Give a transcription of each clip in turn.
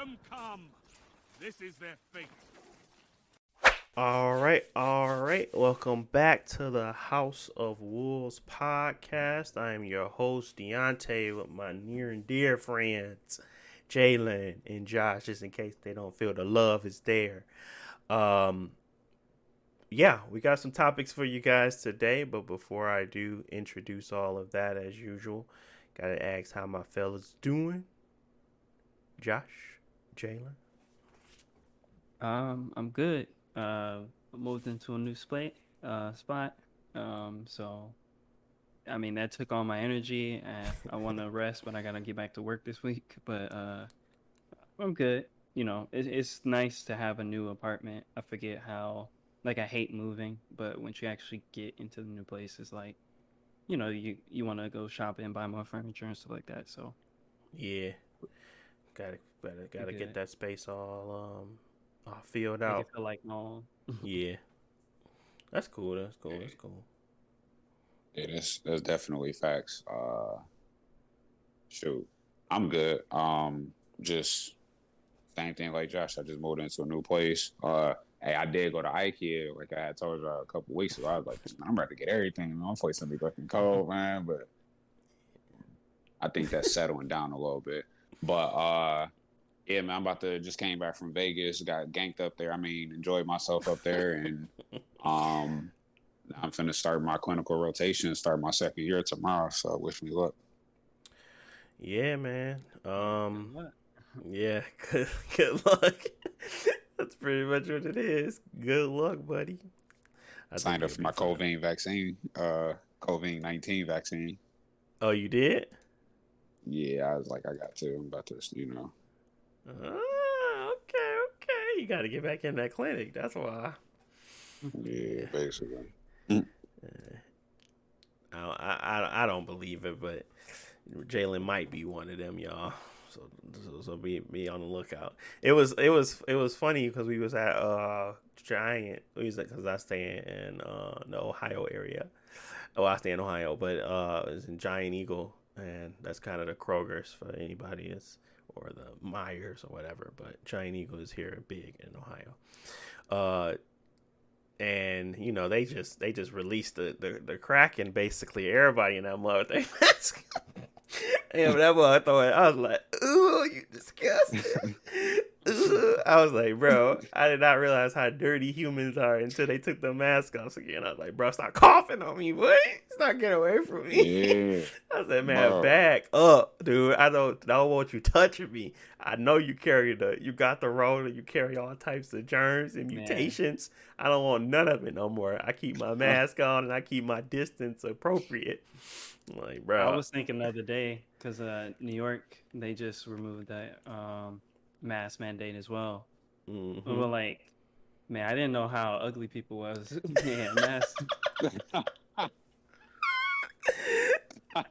them come. This is their fate. All right. Welcome back to the House of Wolves podcast. I am your host, Deontay, with my near and dear friends, Jalen and Josh, just in case they don't feel the love is there. We got some topics for you guys today, but before I do introduce all of that, as usual, gotta ask how my fellas doing. Josh, Jalen. I'm good. Moved into a new spot. So I mean that took all my energy, and I want to rest, but I gotta get back to work this week. But I'm good. You know, it's nice to have a new apartment. I forget how I hate moving, but once you actually get into the new place, it's like, you want to go shopping and buy more furniture and stuff like that. So Yeah, gotta good. get that space all filled Make out. it feel like home. Yeah, that's cool. That's cool. Yeah, that's definitely facts. Shoot, I'm good. Just same thing like Josh. I just moved into a new place. Hey, I did go to IKEA, like I had told you a couple weeks ago. I was like, I'm about to get everything. My place gonna be fucking cold, man. But I think that's settling down a little bit. But yeah, man, I'm about to just came back from Vegas, got ganked up there. I mean, enjoyed myself up there, and I'm finna start my clinical rotation, start my second year tomorrow. So wish me luck. Yeah, man. What? Yeah, good luck. That's pretty much what it is. Good luck, buddy. I signed up for my COVID-19 vaccine. Oh, you did? Yeah, I was like, I got to. I'm about to, Okay. You got to get back in that clinic. That's why. Yeah, basically. I don't believe it, but Jalen might be one of them, y'all. So be on the lookout. It was funny because we was at Giant. Because I stay in the Ohio area. Oh, I stay in Ohio, but it was in Giant Eagle, and that's kind of the Kroger's for anybody that's, or the Myers or whatever. But Giant Eagle is here big in Ohio. And they just released the Kraken, basically everybody in that mother thing mask. And that boy, I was like, ooh, you disgusting. I was like, bro, I did not realize how dirty humans are until they took the mask off again. I was like, bro, stop coughing on me, boy. Stop getting away from me. Yeah. I said, man, back up, dude. I don't want you touching me. I know you got the Rona, you carry all types of germs and mutations. I don't want none of it no more. I keep my mask on and I keep my distance appropriate. Like, bro, I was thinking the other day because New York, they just removed that mask mandate as well. Mm-hmm. We were like, man, I didn't know how ugly people was. Man, mask.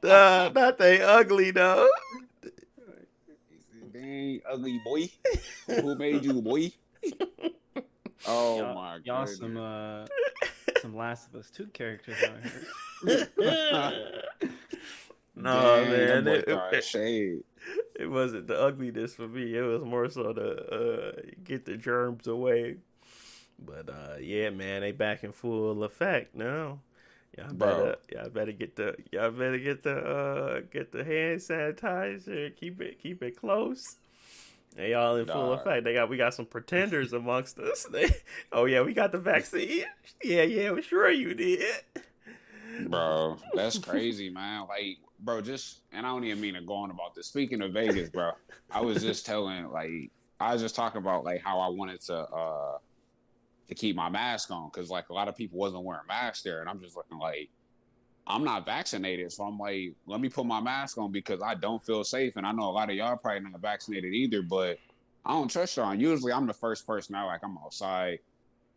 Not they ugly though. Dang, ugly boy. Who made you, boy? Oh my god. Y'all some Last of Us 2 characters out here. No, Dang, man. It wasn't the ugliness for me. It was more so to get the germs away. But yeah, man, they back in full effect now. Y'all better get the hand sanitizer. Keep it close. They all in full effect. We got some pretenders amongst us. We got the vaccine. Yeah, I'm sure you did. Bro, that's crazy, man. Like, bro, and I don't even mean to go on about this. Speaking of Vegas, bro, I was just talking about like how I wanted to keep my mask on, because like a lot of people wasn't wearing masks there, and I'm just looking like, I'm not vaccinated, so I'm like, let me put my mask on because I don't feel safe, and I know a lot of y'all probably not vaccinated either, but I don't trust y'all. And usually I'm the first person out, like I'm outside.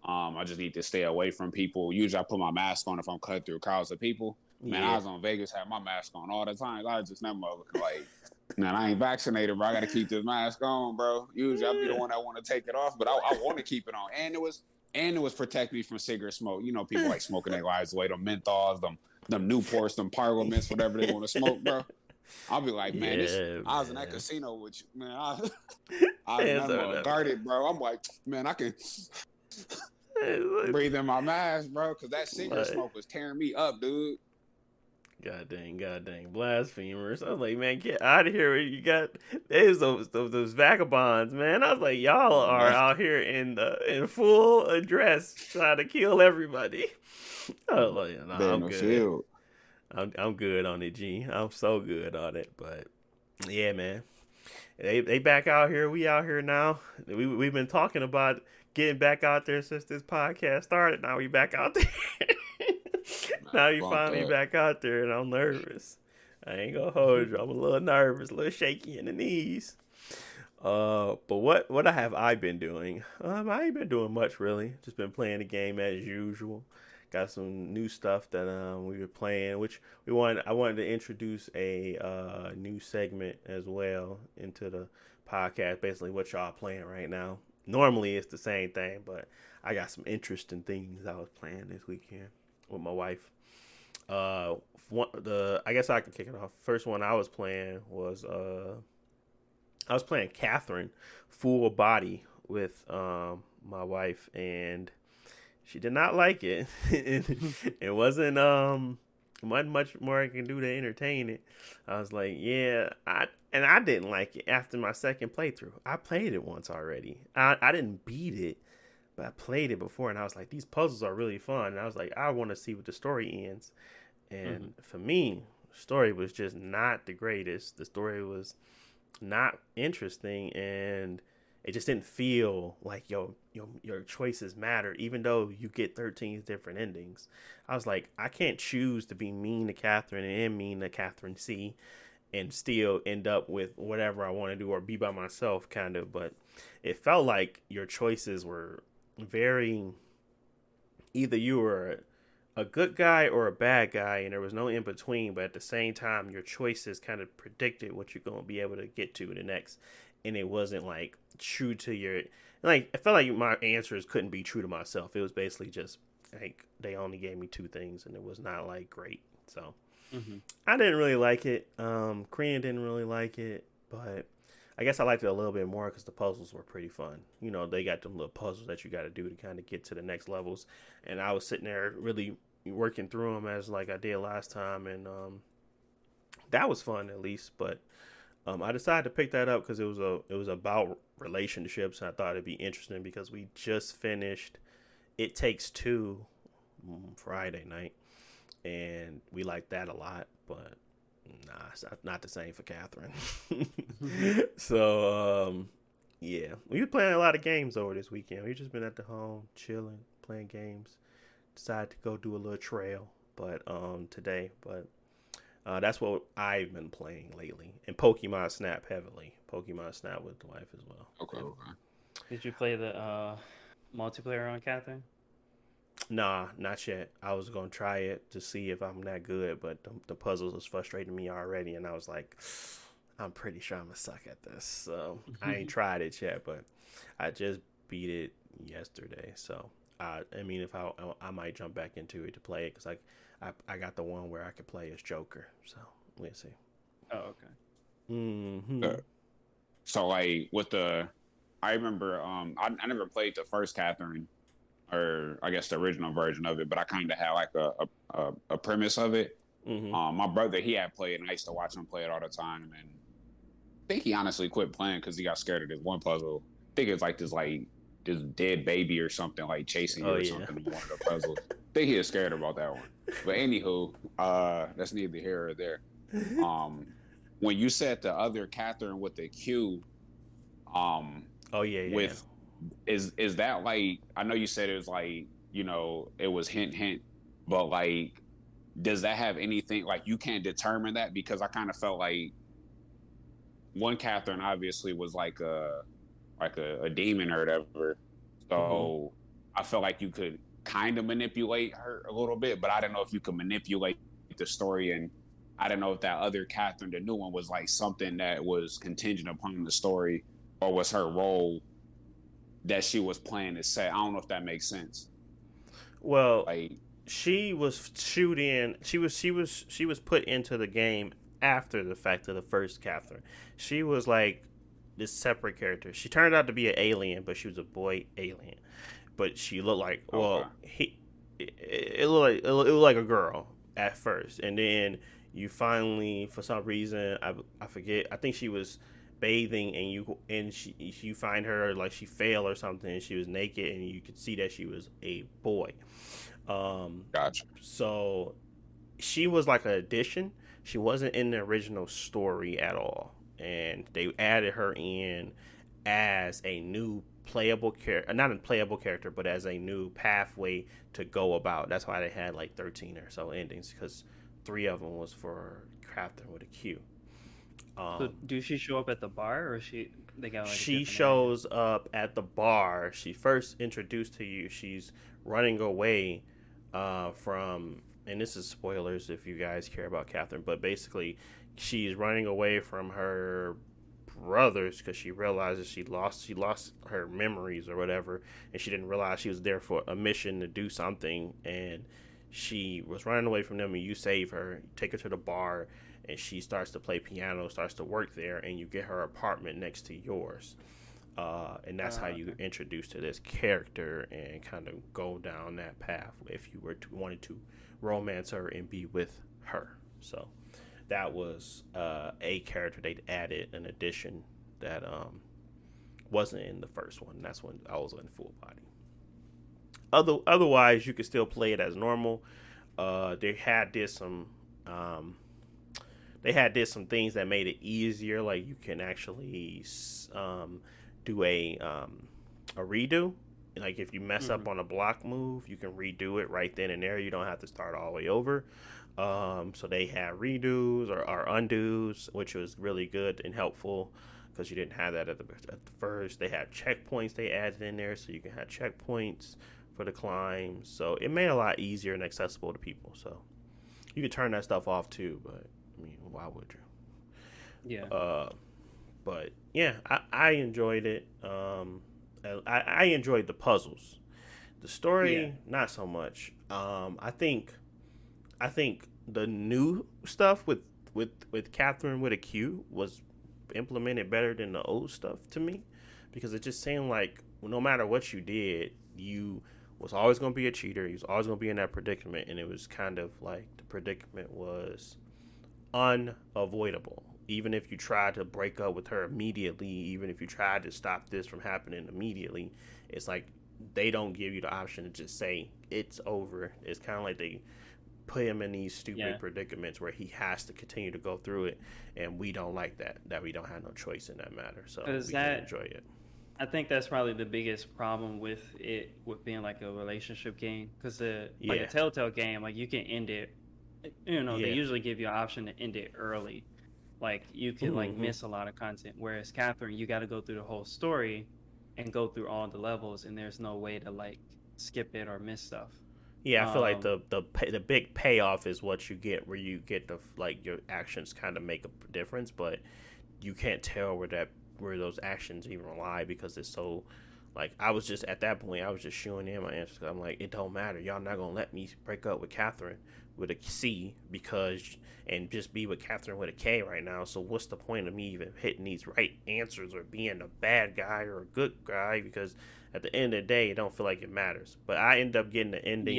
I just need to stay away from people. Usually I put my mask on if I'm cut through crowds of people. Man, I was on Vegas, had my mask on all the time. I was just never looking like, man, I ain't vaccinated, bro. I got to keep this mask on, bro. Usually I'll be the one that want to take it off, but I want to keep it on. And it was protecting me from cigarette smoke. You know, people like smoking their lives away, them menthols, them Newports, them Parliaments, whatever they want to smoke, bro. I'll be like, man, Yeah, I was in that man. casino with you, man. I was in Hands that on mother that. guarded, bro. I'm like, man, I can breathe in my mask, bro, because that cigarette Like, smoke was tearing me up, dude. God dang, blasphemers! I was like, man, get out of here! You got there's those vagabonds, man. I was like, y'all are out here in full dress trying to kill everybody. I was like, They're nah, in I'm the good. field. I'm good on it, G. I'm so good on it. But yeah, man, they back out here. We out here now. We've been talking about getting back out there since this podcast started. Now we back out there. Now you Bump finally that. back out there, and I'm nervous. I ain't gonna hold you. I'm a little nervous, a little shaky in the knees. But what have I been doing? I ain't been doing much really. Just been playing the game as usual. Got some new stuff that we were playing, which I wanted to introduce a new segment as well into the podcast. Basically, what y'all playing right now. Normally it's the same thing, but I got some interesting things I was playing this weekend with my wife. I guess I can kick it off. First one I was playing was I was playing Catherine full body with my wife, and she did not like it. It wasn't much more I can do to entertain it. I was like, yeah, I didn't like it after my second playthrough. I played it once already. I didn't beat it, but I played it before, and I was like, these puzzles are really fun. And I was like, I want to see what the story ends. And for me, the story was just not the greatest. The story was not interesting, and it just didn't feel like your choices matter, even though you get 13 different endings. I was like, I can't choose to be mean to Catherine and mean to Catherine C and still end up with whatever I want to do or be by myself, kind of. But it felt like your choices were very, either you were a good guy or a bad guy, and there was no in between. But at the same time, your choices kind of predicted what you're going to be able to get to the next, and it wasn't like true to your, like, I felt like my answers couldn't be true to myself. It was basically just like they only gave me two things, and it was not like great. So I didn't really like it. Korean didn't really like it, but I guess I liked it a little bit more because the puzzles were pretty fun. You know, they got them little puzzles that you got to do to kind of get to the next levels. And I was sitting there really working through them as like I did last time. And that was fun at least. But I decided to pick that up because it was about relationships. And I thought it'd be interesting because we just finished It Takes Two Friday night. And we liked that a lot. But nah, it's not the same for Catherine. So, yeah. We've been playing a lot of games over this weekend. We've just been at the home, chilling, playing games. Decided to go do a little trail today. But that's what I've been playing lately. And Pokemon Snap heavily. Pokemon Snap with the wife as well. Okay. Did you play the multiplayer on Catherine? Nah, not yet. I was going to try it to see if I'm that good, but the puzzles was frustrating me already, and I was like, I'm pretty sure I'm going to suck at this. So I ain't tried it yet, but I just beat it yesterday. So, I mean, if I might jump back into it to play it, because I got the one where I could play as Joker. So, we'll see. Oh, okay. Mm-hmm. So, like, I remember, I never played the first Catherine, or I guess the original version of it, but I kind of had like a premise of it. My brother, he had played, and I used to watch him play it all the time. And I think he honestly quit playing because he got scared of this one puzzle. I think it's like this dead baby or something like chasing you or something in one of the puzzles. I think he was scared about that one. But anywho, that's neither here or there. When you said the other Catherine with the Q, with is that like, I know you said it was like, you know, it was hint, but like, does that have anything, like, you can't determine that? Because I kind of felt like one Catherine obviously was like a demon or whatever, so I felt like you could kind of manipulate her a little bit, but I don't know if you could manipulate the story. And I don't know if that other Catherine, the new one, was like something that was contingent upon the story, or was her role that she was playing to say. I don't know if that makes sense. Well, like, she was put into the game after the fact of the first Catherine. She was like this separate character. She turned out to be an alien, but she was a boy alien. But she looked like it looked like a girl at first, and then you finally, for some reason, I forget. I think she was bathing, and you find her like she fell or something, and she was naked, and you could see that she was a boy. Gotcha. So she was like an addition. She wasn't in the original story at all, and they added her in as a new playable character, not a playable character, but as a new pathway to go about. That's why they had like 13 or so endings, because 3 of them was for Catherine with a Q. So do she show up at the bar, or they got like She shows up at the bar. She first introduced to you. She's running away from, and this is spoilers if you guys care about Catherine, but basically she's running away from her brothers because she realizes she lost her memories or whatever, and she didn't realize she was there for a mission to do something, and she was running away from them, and you save her, take her to the bar, and she starts to play piano, starts to work there, and you get her apartment next to yours. And that's how you introduce to this character and kind of go down that path if you wanted to romance her and be with her. So that was a character they added, an addition that wasn't in the first one. That's when I was in full body. Otherwise, you could still play it as normal. They had some things that made it easier. Like you can actually do a redo. Like if you mess up on a block move, you can redo it right then and there. You don't have to start all the way over. So they had redos or undos, which was really good and helpful because you didn't have that at the first. They had checkpoints they added in there, so you can have checkpoints for the climbs. So it made it a lot easier and accessible to people. So you could turn that stuff off too, but I mean, why would you? Yeah. But yeah, I enjoyed it. I enjoyed the puzzles. The story, not so much. I think the new stuff with Catherine with a Q was implemented better than the old stuff to me, because it just seemed like no matter what you did, you was always going to be a cheater. You was always going to be in that predicament, and it was kind of like the predicament was unavoidable. Even if you tried to break up with her immediately, even if you tried to stop this from happening immediately, it's like they don't give you the option to just say it's over. It's kind of like they put him in these stupid predicaments where he has to continue to go through it, and we don't like that we don't have no choice in that matter. So we can enjoy it. I think that's probably the biggest problem with it, with being like a relationship game, because like a Telltale game, like you can end it. They usually give you an option to end it early. Like you can like miss a lot of content, whereas Catherine, you got to go through the whole story and go through all the levels, and there's no way to like skip it or miss stuff. Yeah, I feel like the big payoff is what you get, where you get the like your actions kind of make a difference, but you can't tell where those actions even lie, because it's so like I was just at that point I was just showing in my answers. I'm like, it don't matter, y'all not gonna let me break up with Catherine with a C and just be with Catherine with a K right now. So what's the point of me even hitting these right answers or being a bad guy or a good guy? Because at the end of the day, it don't feel like it matters. But I end up getting the ending.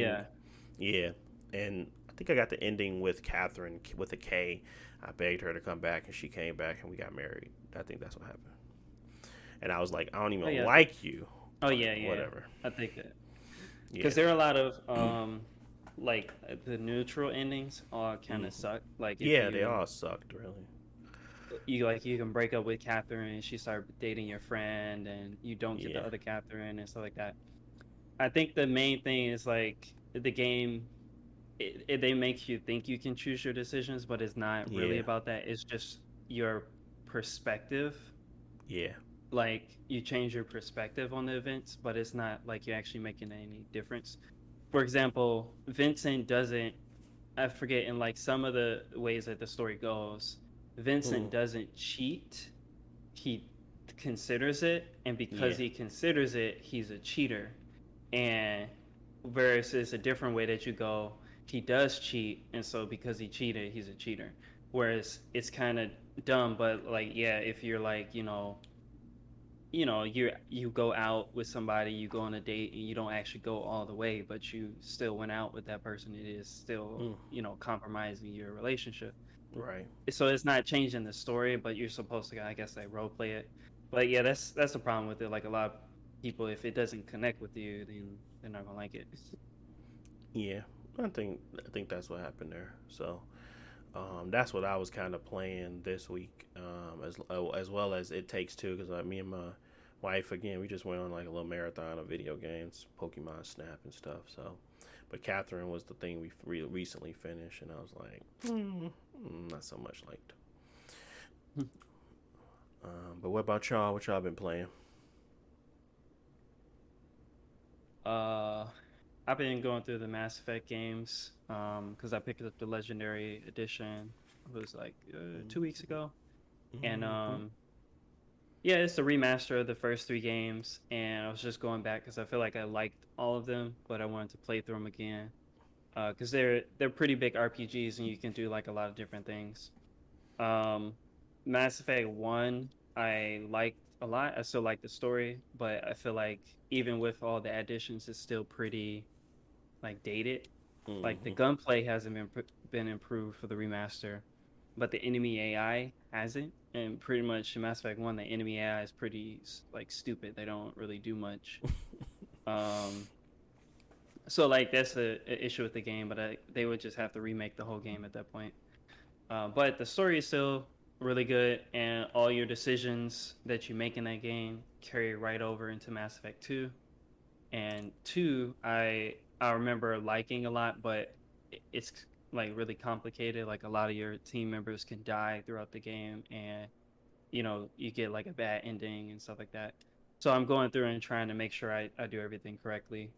Yeah. And I think I got the ending with Catherine with a K. I begged her to come back, and she came back, and we got married. I think that's what happened. And I was like, I don't even like you. Oh, yeah. Whatever. I think that. Because there are a lot of, like, the neutral endings all kind of suck. Like, they all sucked, really. You can break up with Catherine, and she start dating your friend, and you don't get the other Catherine and stuff like that. I think the main thing is, like, the game, they make you think you can choose your decisions, but it's not really about that. It's just your perspective. Yeah. Like, you change your perspective on the events, but it's not like you're actually making any difference. For example, Vincent doesn't, I forget, in like some of the ways that the story goes, Vincent doesn't cheat. He considers it, and because he considers it, he's a cheater. And whereas it's a different way that you go, he does cheat, and so because he cheated, he's a cheater. whereas it's kind of dumb, but like yeah, if you're like you go out with somebody, you go on a date and you don't actually go all the way, but you still went out with that person, it is still Mm, compromising your relationship. right. So it's not changing the story, but you're supposed to, I guess, like role play it. But yeah, that's the problem with it. Like a lot of people, if it doesn't connect with you, then they're not gonna like it. Yeah, I think that's what happened there. So that's what I was kind of playing this week, as well as It Takes Two, because me and my wife again, we just went on like a little marathon of video games, Pokemon Snap and stuff. So, but Catherine was the thing we recently finished, and I was like, not so much liked. But what about y'all? What y'all been playing? Uh, I've been going through the Mass Effect games, because I picked up the Legendary Edition. It was like 2 weeks ago, and Mhm. yeah, it's the remaster of the first three games, and I was just going back because I feel like I liked all of them, but I wanted to play through them again because they're pretty big RPGs, and you can do like a lot of different things. Um, Mass Effect One, I liked a lot. I still like the story, but I feel like even with all the additions, it's still pretty like dated. Like the Mhm. gunplay hasn't been improved for the remaster, but the enemy AI hasn't. And pretty much in Mass Effect One, the enemy AI is pretty like stupid. They don't really do much. Um, so like that's a issue with the game, but they would just have to remake the whole game at that point. But the story is still really good, and all your decisions that you make in that game carry right over into Mass Effect Two. And two, I remember liking a lot, but it's like really complicated. Like a lot of your team members can die throughout the game, and you get like a bad ending and stuff like that. So I'm going through and trying to make sure I do everything correctly.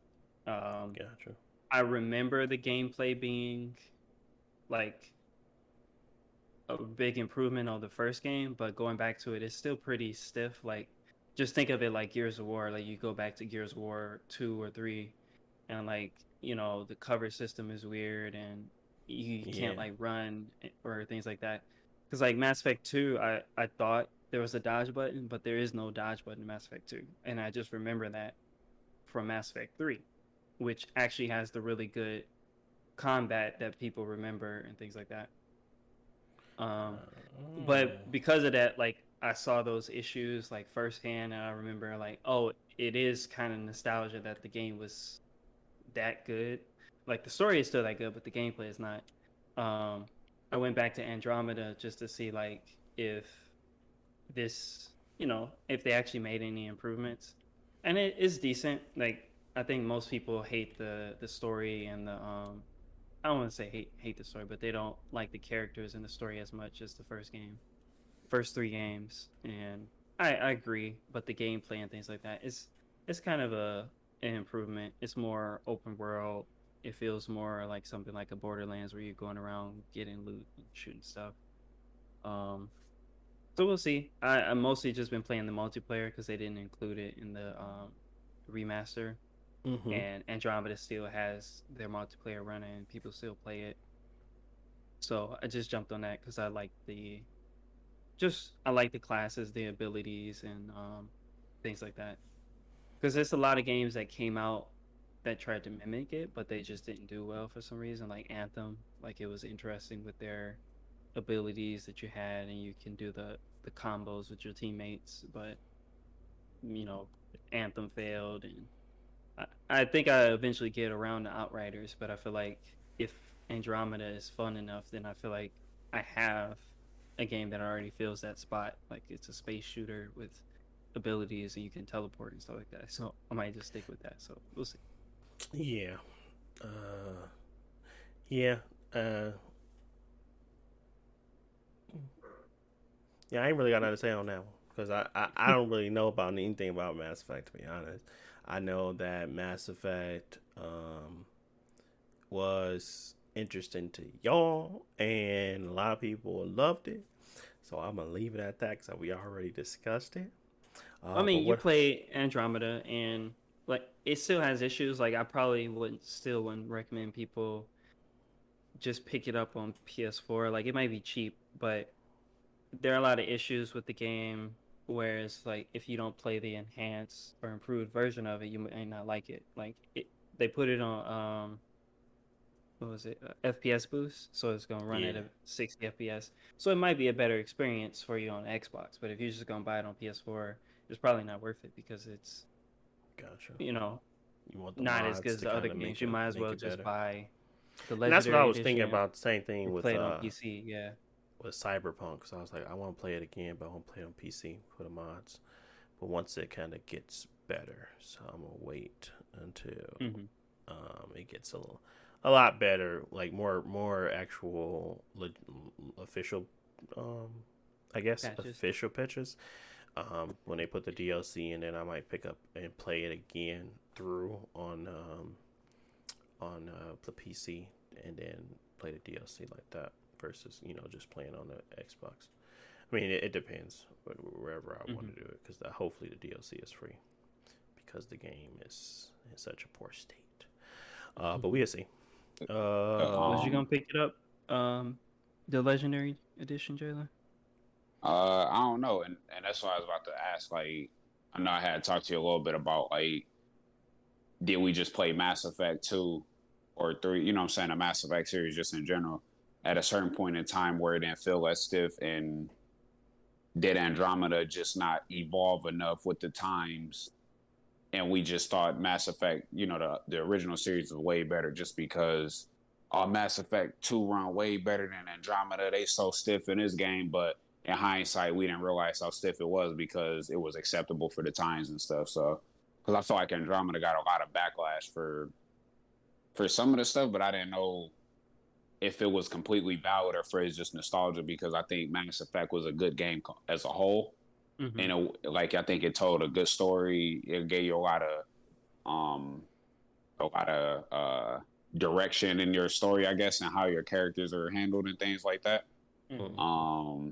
Um, Gotcha. I remember the gameplay being like a big improvement on the first game, but going back to it, it's still pretty stiff. Like, just think of it like Gears of War. Like, you go back to Gears of War 2 or 3, and like, the cover system is weird, and you can't Yeah. like run or things like that. Because like Mass Effect 2, I thought there was a dodge button, but there is no dodge button in Mass Effect 2, and I just remember that from Mass Effect 3, which actually has the really good combat that people remember and things like that. Um, but because of that, like I saw those issues like firsthand, and I remember like, oh, it is kind of nostalgia that the game was that good. Like the story is still that good, but the gameplay is not. Um, I went back to Andromeda just to see like if this, if they actually made any improvements, and it is decent. Like I think most people hate the story and the I don't want to say hate the story, but they don't like the characters and the story as much as the first three games, and I agree. But the gameplay and things like that is it's kind of an improvement. It's more open world. It feels more like something like a Borderlands where you're going around getting loot and shooting stuff. Um, so we'll see. I mostly just been playing the multiplayer because they didn't include it in the remaster, Mm-hmm. and Andromeda still has their multiplayer running, and people still play it. So I just jumped on that because I like the classes, the abilities, and things like that. Because there's a lot of games that came out that tried to mimic it, but they just didn't do well for some reason. Like Anthem, like it was interesting with their abilities that you had, and you can do the combos with your teammates. But you know, Anthem failed, and I think I eventually get around to Outriders. But I feel like if Andromeda is fun enough, then I feel like I have a game that already fills that spot. Like it's a space shooter with abilities and you can teleport and stuff like that. So I might just stick with that. So we'll see. Yeah. Uh, yeah. Uh, yeah. I ain't really got nothing to say on that one because I don't really know about anything about Mass Effect, to be honest. I know that Mass Effect was interesting to y'all, and a lot of people loved it. So I'm gonna leave it at that because we already discussed it. I But mean, you what? play Andromeda and like it still has issues. Like I probably wouldn't recommend people just pick it up on PS4. Like it might be cheap, but there are a lot of issues with the game. Whereas like if you don't play the enhanced or improved version of it, you might not like it. Like they put it on what was it, FPS boost, so it's gonna run at Yeah. a 60 FPS. So it might be a better experience for you on Xbox. But if you're just gonna buy it on PS4, it's probably not worth it because it's Gotcha. you know You want the not as good mods as to the other kind of games. You might as well just better. buy the And that's what I Legendary was thinking Edition about. The same thing and with play it on PC. Yeah. Cyberpunk. So I was like, I want to play it again, but I want to play it on PC for the mods. But once it kind of gets better, so I'm gonna wait until hmm it gets a lot better, like more actual official, I guess Patches. official pitches. When they put the DLC in, then I might pick up and play it again through on the PC and then play the DLC like that versus just playing on the Xbox. I mean, it depends wherever I want to do it because hopefully the DLC is free because the game is in such a poor state. But we'll see. Was you gonna pick it up? The Legendary Edition, Jayla? I don't know, and that's why I was about to ask. Like, I know I had talked to you a little bit about like, did we just play Mass Effect 2 or 3? You know what I'm saying? The Mass Effect series just in general. At a certain point in time where it didn't feel as stiff, and did Andromeda just not evolve enough with the times? And we just thought Mass Effect, the original series was way better just because Mass Effect 2 run way better than Andromeda. They so stiff in this game, but in hindsight, we didn't realize how stiff it was because it was acceptable for the times and stuff. So, because I feel like Andromeda got a lot of backlash for some of the stuff, but I didn't know if it was completely valid or for it's just nostalgia because I think Mass Effect was a good game as a whole. Mm-hmm. And I think it told a good story. It gave you a lot of direction in your story, I guess, and how your characters are handled and things like that. Mm-hmm.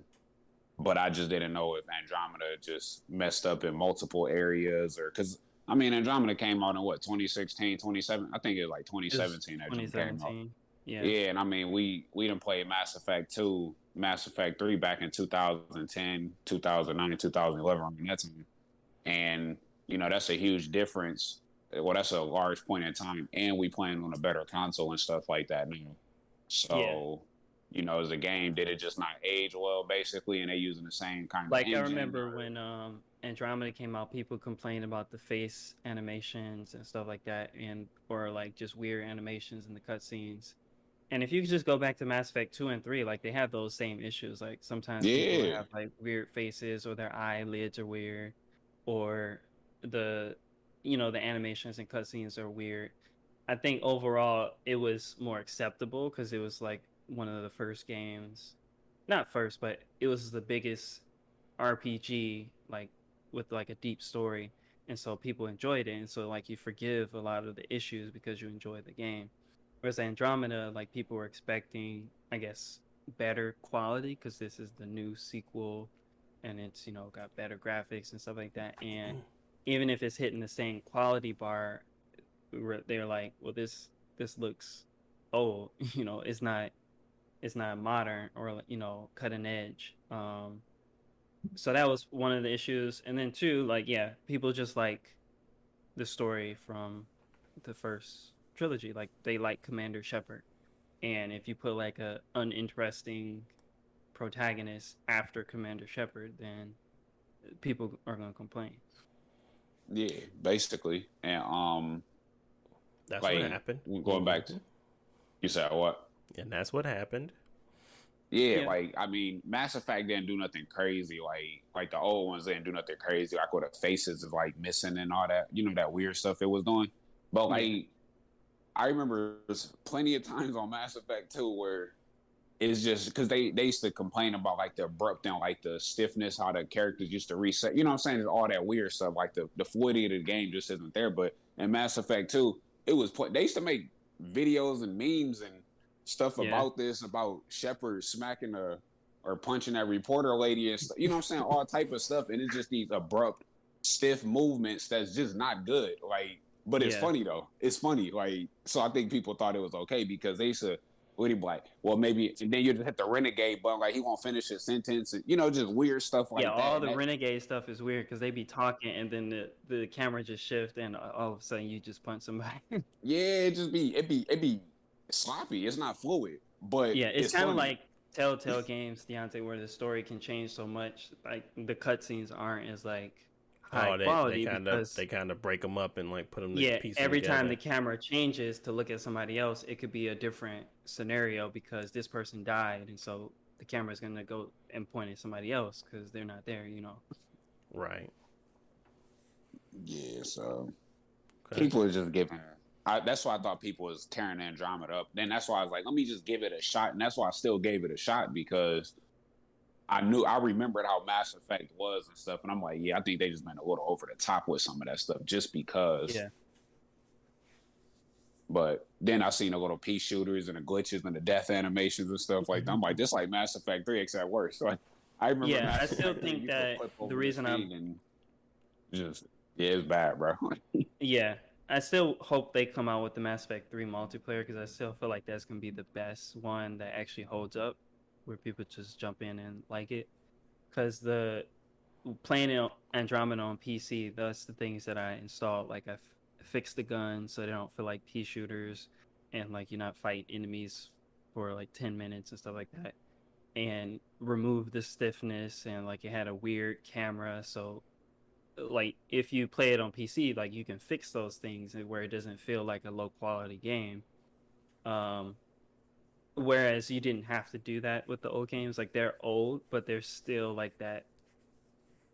But I just didn't know if Andromeda just messed up in multiple areas or because I mean Andromeda came out in what 2016, 2017. I think it was like 2017 that came out. 2017. Yeah. Yeah, and I mean we done played Mass Effect 2, Mass Effect 3 back in 2010, 2009, 2011 around that time. And that's a huge difference. Well, that's a large point in time, and we playing on a better console and stuff like that now. So, as a game, did it just not age well, basically, and they using the same kind of Like engine? I remember when Andromeda came out, people complained about the face animations and stuff like that, or like just weird animations in the cutscenes. And if you could just go back to Mass Effect 2 and 3, like they have those same issues. Like sometimes people have like weird faces or their eyelids are weird, or the animations and cutscenes are weird. I think overall it was more acceptable because it was like one of the first games, not first, but it was the biggest RPG like with like a deep story, and so people enjoyed it, and so like you forgive a lot of the issues because you enjoy the game. Whereas Andromeda, like people were expecting, I guess, better quality because this is the new sequel, and it's got better graphics and stuff like that. And even if it's hitting the same quality bar, they're like, well, this looks old. It's not modern or cutting edge. So that was one of the issues. And then two, like people just like the story from the first trilogy. Like they like Commander Shepard, and if you put like a uninteresting protagonist after Commander Shepard, then people are gonna complain. Yeah, basically, and that's like, what happened. Going back to you said what? And that's what happened. Yeah, like I mean, Mass Effect didn't do nothing crazy. Like the old ones didn't do nothing crazy. Like with the faces is like missing and all that. That weird stuff it was doing. But like, I remember plenty of times on Mass Effect 2 where it's just because they used to complain about like the abrupt and like the stiffness, how the characters used to reset. You know what I'm saying? It's all that weird stuff. Like the fluidity of the game just isn't there. But in Mass Effect 2, it was they used to make videos and memes and stuff about this, about Shepard smacking or punching that reporter lady and stuff. You know what I'm saying? All type of stuff. And it's just these abrupt, stiff movements that's just not good. Like, but it's funny though. It's funny. Like, so I think people thought it was okay because they used to What he be like? Well, maybe, and then you just hit the renegade button, like he won't finish his sentence, and just weird stuff like Yeah, that. all And the that, renegade stuff is weird because they be talking and then the camera just shifts and all of a sudden you just punch somebody. yeah, it be sloppy. It's not fluid, but Yeah, it's kind of funny. like Telltale games, Deontay, where the story can change so much. Like the cutscenes aren't as like high Oh, they quality kind because of break them up and like put them yeah, pieces every time the together. camera changes to look at somebody else, it could be a different scenario because this person died, and so the camera's gonna go and point at somebody else because they're not there. Right. Yeah, so Okay. people are just giving. That's why I thought people was tearing Andromeda up. Then that's why I was like, let me just give it a shot, and that's why I still gave it a shot because I remembered how Mass Effect was and stuff, and I'm like, yeah, I think they just went a little over the top with some of that stuff just because. Yeah. But then I seen the little pea shooters and the glitches and the death animations and stuff like that. I'm like, this like Mass Effect 3 except worse. So I remember. Yeah, Mass I still Effect 3, think you could that flip over the reason thing and just it's bad, bro. Yeah, I still hope they come out with the Mass Effect 3 multiplayer because I still feel like that's gonna be the best one that actually holds up, where people just jump in and like it. Because the playing it on Andromeda on PC, that's the things that I installed. Like I fixed the guns so they don't feel like pea shooters, and like you're not fight enemies for like 10 minutes and stuff like that. And remove the stiffness, and like it had a weird camera, so like if you play it on PC, like you can fix those things where it doesn't feel like a low quality game. Um, Whereas you didn't have to do that with the old games. Like they're old, but they're still like that.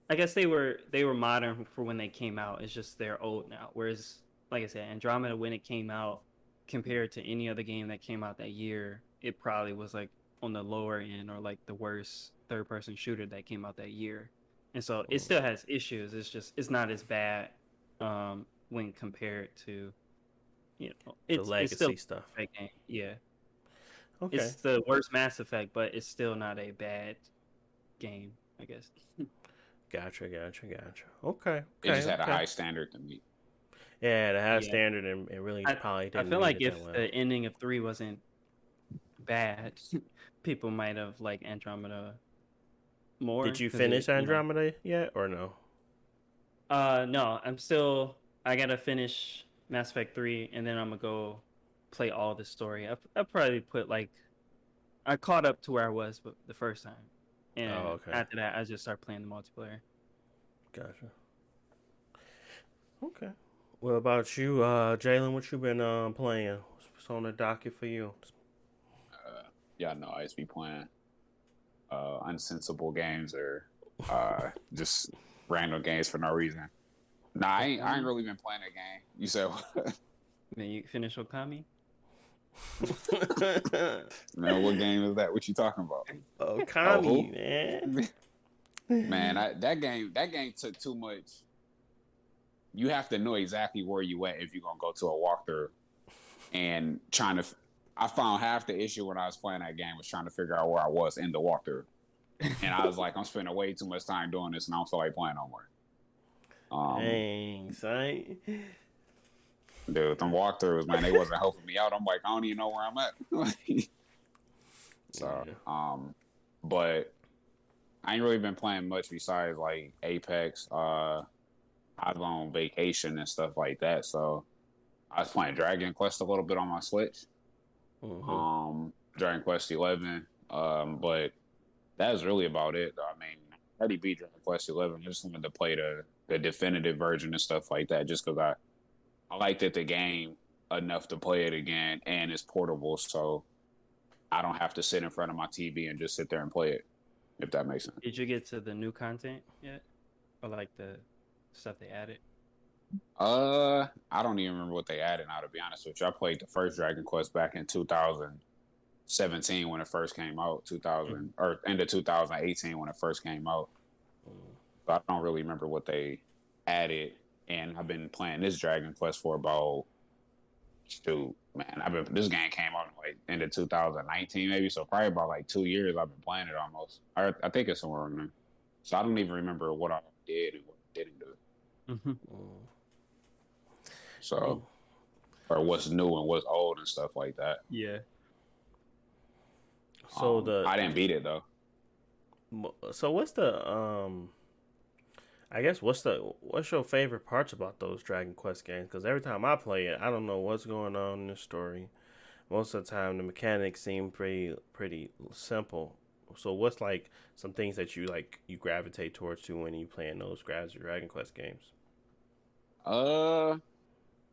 I guess they were modern for when they came out. It's just they're old now. Whereas, like I said, Andromeda when it came out, compared to any other game that came out that year, it probably was like on the lower end or like the worst third person shooter that came out that year. And so it still has issues. It's not as bad when compared to The it's still legacy stuff. a great game. Yeah. Okay. It's the worst Mass Effect, but it's still not a bad game, I guess. Gotcha. Okay. It just had a okay. high standard to meet. Yeah, it had a Yeah. standard and it really probably I didn't feel meet like it if that well. the ending of 3 wasn't bad, people might have liked Andromeda more. Did you 'cause finish Andromeda yet or no? No, I gotta finish Mass Effect 3, and then I'm gonna go play all the story. I probably put like I caught up to where I was the first time, and okay. after that, I just start playing the multiplayer. Gotcha. Okay. What about you, Jalen? What you been playing? What's on the docket for you? Yeah, no, I just be playing unsensible games or just random games for no reason. Nah, I ain't really been playing that game. You said what? Then you finish Okami. Man, what game is that? What you talking about? Oh, Kami, who? man. Man, that game took too much. You have to know exactly where you at if you're gonna go to a walkthrough. And I found half the issue when I was playing that game was trying to figure out where I was in the walkthrough. And I was like, I'm spending way too much time doing this, and I don't feel like playing no more. Dang, son. Dude, them walkthroughs, man, they wasn't helping me out. I'm like, I don't even know where I'm at. So, but I ain't really been playing much besides like Apex. I was on vacation and stuff like that, so I was playing Dragon Quest a little bit on my Switch. Dragon Quest 11. But that was really about it. I mean, I already beat Dragon Quest 11. I just wanted to play the definitive version and stuff like that, just because I liked it the game enough to play it again, and it's portable, so I don't have to sit in front of my TV and just sit there and play it. If that makes sense. Did you get to the new content yet, or like the stuff they added? I don't even remember what they added now, to be honest with you. I played the first Dragon Quest back in 2017 when it first came out, or end of 2018 when it first came out. So I don't really remember what they added, and I've been playing this Dragon Quest for about, this game came out in like end of 2019 maybe, so probably about like 2 years I've been playing it almost. I think it's somewhere in there. So I don't even remember what I did and what I didn't do. So, or what's new and what's old and stuff like that. Yeah. So I didn't beat it though. so what's the I guess what's your favorite parts about those Dragon Quest games? Because every time I play it, I don't know what's going on in the story. Most of the time, the mechanics seem pretty simple. So what's like some things that you gravitate towards to when you playing those Dragon Quest games? Uh,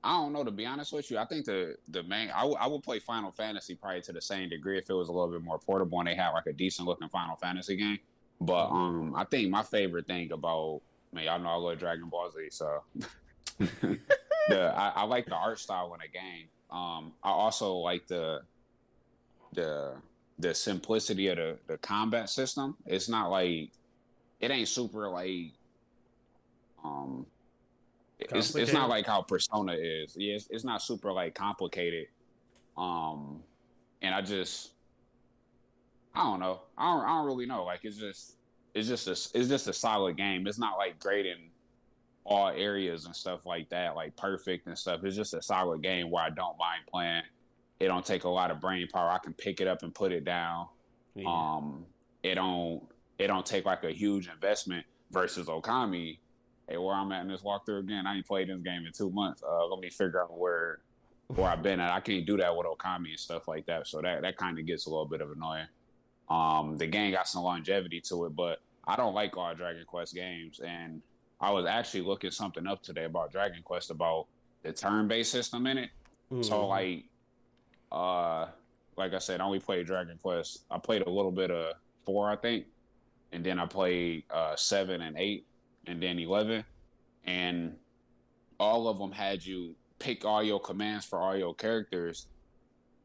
I don't know, to be honest with you. I think the main I would play Final Fantasy probably to the same degree if it was a little bit more portable and they had like a decent looking Final Fantasy game. But I think my favorite thing about, man, y'all know I love Dragon Ball Z, so I like the art style in the game. I also like the the simplicity of the combat system. It's not like, it ain't super like um it's not like how Persona is. Yeah, it's not super like complicated. Um, and I don't know. I don't really know. Like it's just a solid game. It's not like great in all areas and stuff like that, like perfect and stuff. It's just a solid game where I don't mind playing. It don't take a lot of brain power. I can pick it up and put it down. Yeah. It don't take like a huge investment versus Okami. Hey, where I'm at in this walkthrough again, I ain't played this game in 2 months. Let me figure out where I've been at. I can't do that with Okami and stuff like that. So that kind of gets a little bit of annoying. The game got some longevity to it, but I don't like all Dragon Quest games. And I was actually looking something up today about Dragon Quest, about the turn-based system in it. So like I said, I only played Dragon Quest. I played a little bit of 4, I think, and then I played 7 and 8, and then 11, and all of them had you pick all your commands for all your characters.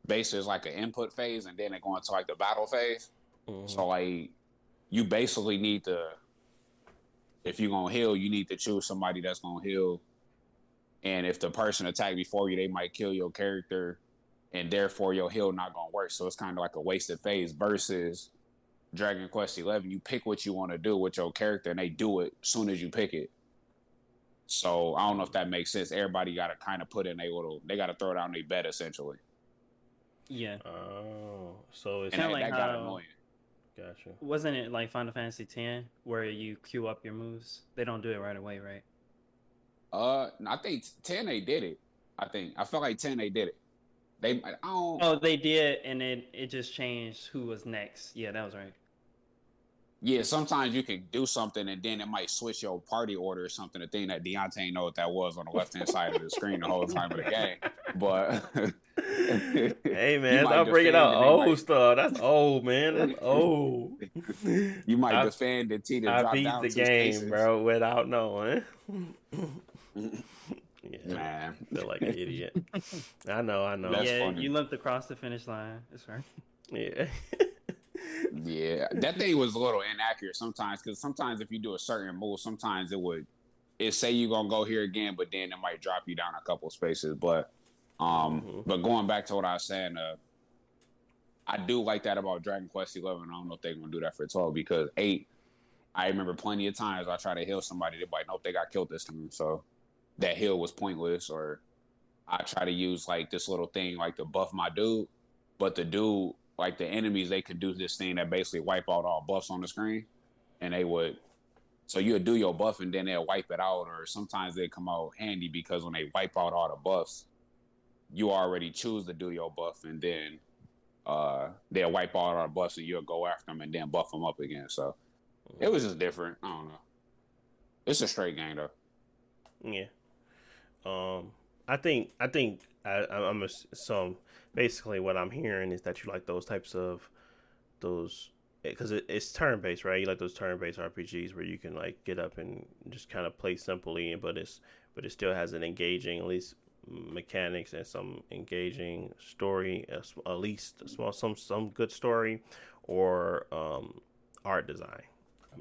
Basically, it's like an input phase, and then they go into like the battle phase. So like, you basically need to, if you're gonna heal, you need to choose somebody that's gonna heal. And if the person attacked before you, they might kill your character, and therefore your heal not gonna work. So it's kind of like a wasted phase. Versus Dragon Quest 11, you pick what you want to do with your character, and they do it as soon as you pick it. So I don't know if that makes sense. Everybody got to kind of put in they got to throw down their bet essentially. Yeah. Oh, so it's And kinda that like got how- annoying. gotcha. Wasn't it like Final Fantasy X where you queue up your moves? They don't do it right away, right? I think 10 they did it. I felt like 10 they did it. I don't. Oh, they did, and it just changed who was next. Yeah, that was right. Yeah, sometimes you can do something and then it might switch your party order or something. The thing that Deontay ain't know what that was on the left hand side of the screen the whole time of the game. But Hey man, you might stop bringing defend out and they old might- stuff. That's old, man. That's old. you might I- defend and T to I drop beat down the 2 game, spaces. bro, without knowing. Yeah, Man, I feel like an idiot. I know. That's yeah, funny. you limped across the finish line. That's right. Yeah. yeah, that thing was a little inaccurate sometimes, because sometimes if you do a certain move, sometimes it say you're gonna go here again, but then it might drop you down a couple spaces. But but going back to what I was saying, I do like that about Dragon Quest 11. I don't know if they're gonna do that for 12, because 8, I remember plenty of times I try to heal somebody, they're like, nope, they got killed this time, so that heal was pointless. Or I try to use like this little thing like to buff my dude, but the dude, like the enemies, they could do this thing that basically wipe out all buffs on the screen, and so you would do your buff and then they'll wipe it out. Or sometimes they come out handy because when they wipe out all the buffs, you already choose to do your buff, and then they'll wipe out all the buffs and you'll go after them and then buff them up again. So it was just different. I don't know. It's a straight game though. Yeah. I think so basically what I'm hearing is that you like those types of because it's turn based, right? You like those turn based RPGs where you can like get up and just kind of play simply, but it still has an engaging, at least mechanics and some engaging story, at least a small some good story, or art design.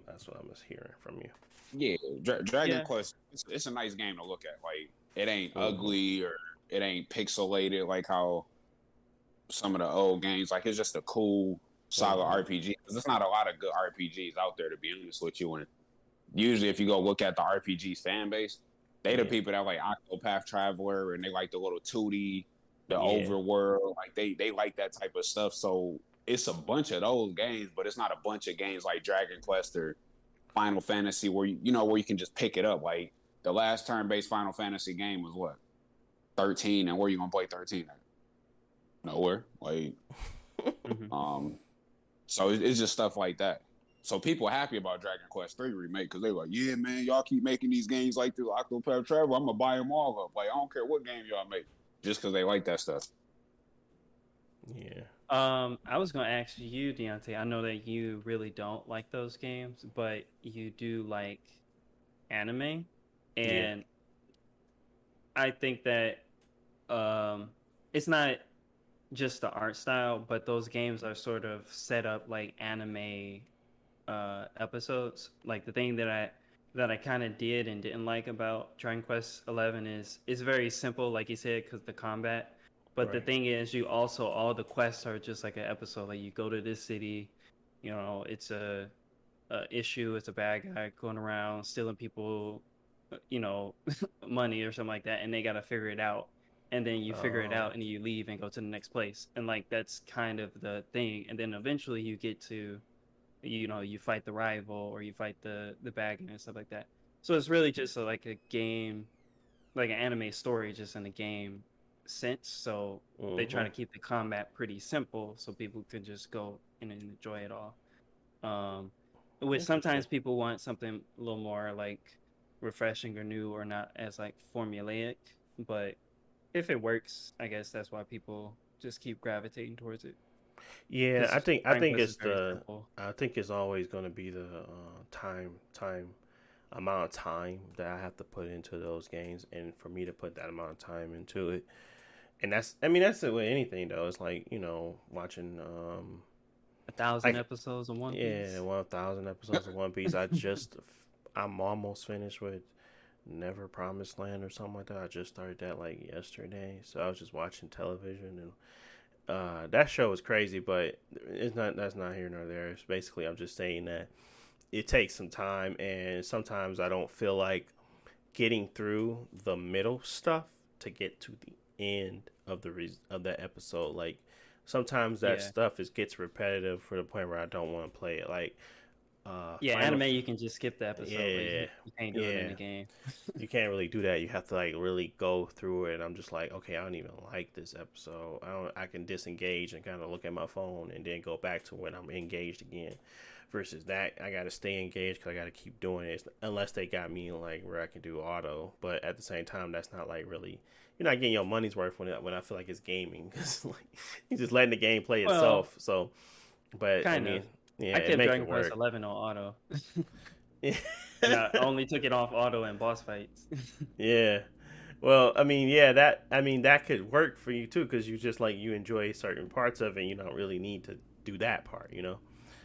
That's what I'm just hearing from you. Yeah, Dragon Yeah. Quest, it's a nice game to look at. Like, it ain't ugly or it ain't pixelated like how some of the old games. Like, it's just a cool, solid RPG. Because there's not a lot of good RPGs out there, to be honest with you. And usually, if you go look at the RPG's fan base, they the people that like Octopath Traveler, and they like the little 2D, the overworld. Like, they like that type of stuff. So it's a bunch of those games, but it's not a bunch of games like Dragon Quest or Final Fantasy where where you can just pick it up. Like the last turn-based Final Fantasy game was what 13, and where you gonna play 13 at? Nowhere. Like, so it's just stuff like that. So people are happy about Dragon Quest 3 remake because they're like, yeah, man, y'all keep making these games like this Octopath Traveler. I'm gonna buy them all up. Like, I don't care what game y'all make, just because they like that stuff. Yeah. I was gonna ask you, Deontay. I know that you really don't like those games, but you do like anime, and I think that it's not just the art style, but those games are sort of set up like anime episodes. Like the thing that I kind of did and didn't like about Dragon Quest 11 is it's very simple, like you said, because the combat. But the thing is, you also all the quests are just like an episode. Like you go to this city, you know, it's a issue. It's a bad guy going around stealing people, you know, money or something like that, and they got to figure it out. And then you figure it out, and you leave and go to the next place. And like that's kind of the thing. And then eventually you get to, you know, you fight the rival or you fight the bad guy and stuff like that. So it's really just like a game, like an anime story, just in a game sense. So they try to keep the combat pretty simple so people can just go and enjoy it all. Which sometimes people want something a little more like refreshing or new or not as like formulaic, but if it works, I guess that's why people just keep gravitating towards it. Yeah, I think it's simple. I think it's always going to be the time amount of time that I have to put into those games, and for me to put that amount of time into it. And that's it with anything though. It's like, you know, watching 1,000 episodes of One Piece. Yeah, 1,000 episodes of One Piece. I'm almost finished with Never Promised Land or something like that. I just started that like yesterday. So I was just watching television, and that show was crazy, but that's not here nor there. It's basically, I'm just saying that it takes some time, and sometimes I don't feel like getting through the middle stuff to get to the end of the episode. Like sometimes that stuff gets repetitive for the point where I don't want to play it. Like anime you can just skip the episode. Yeah, you can't do it in the game. You can't really do that. You have to like really go through it. I'm just like, okay, I don't even like this episode. I can disengage and kind of look at my phone and then go back to when I'm engaged again. Versus that, I got to stay engaged because I got to keep doing it unless they got me like where I can do auto. But at the same time, that's not like really, you're not getting your money's worth when I feel like it's gaming, because like you're just letting the game play itself. So, but kind of. I kept Dragon Quest 11 on auto. And I only took it off auto in boss fights. Yeah. Well, that could work for you too, because you just like, you enjoy certain parts of it and you don't really need to do that part, you know?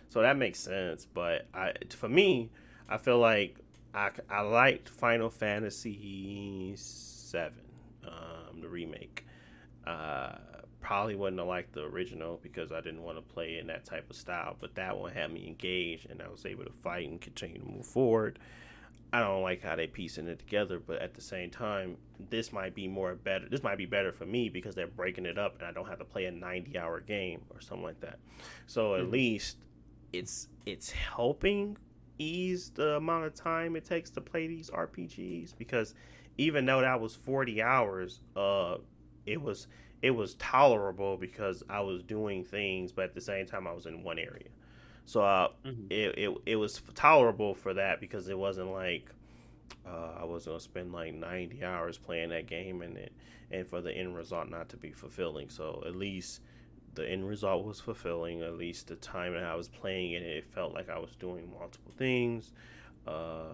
So that makes sense. But for me, I feel like I liked Final Fantasy VII, the remake. Probably wouldn't have liked the original because I didn't want to play in that type of style, but that one had me engaged and I was able to fight and continue to move forward. I don't like how they piecing it together, but at the same time, this might be better. This might be better for me because they're breaking it up and I don't have to play a 90-hour game or something like that. So at least it's helping ease the amount of time it takes to play these RPGs, because even though that was 40 hours, it was tolerable because I was doing things, but at the same time I was in one area. So it was tolerable for that, because it wasn't like I was gonna spend like 90 hours playing that game and for the end result not to be fulfilling. So at least the end result was fulfilling. At least the time that I was playing it felt like I was doing multiple things.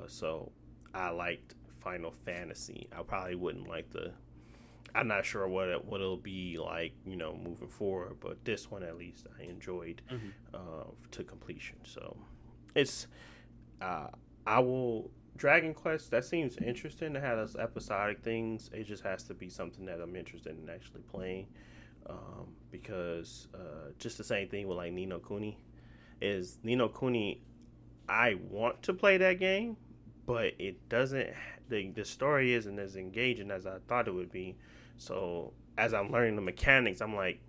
So I liked Final Fantasy. I probably wouldn't like I'm not sure what it'll be like, you know, moving forward, but this one at least I enjoyed to completion. So it's Dragon Quest, that seems interesting to have those episodic things. It just has to be something that I'm interested in actually playing, because just the same thing with like Ni no Kuni. I want to play that game, but it doesn't. The story isn't as engaging as I thought it would be. So as I'm learning the mechanics, I'm like,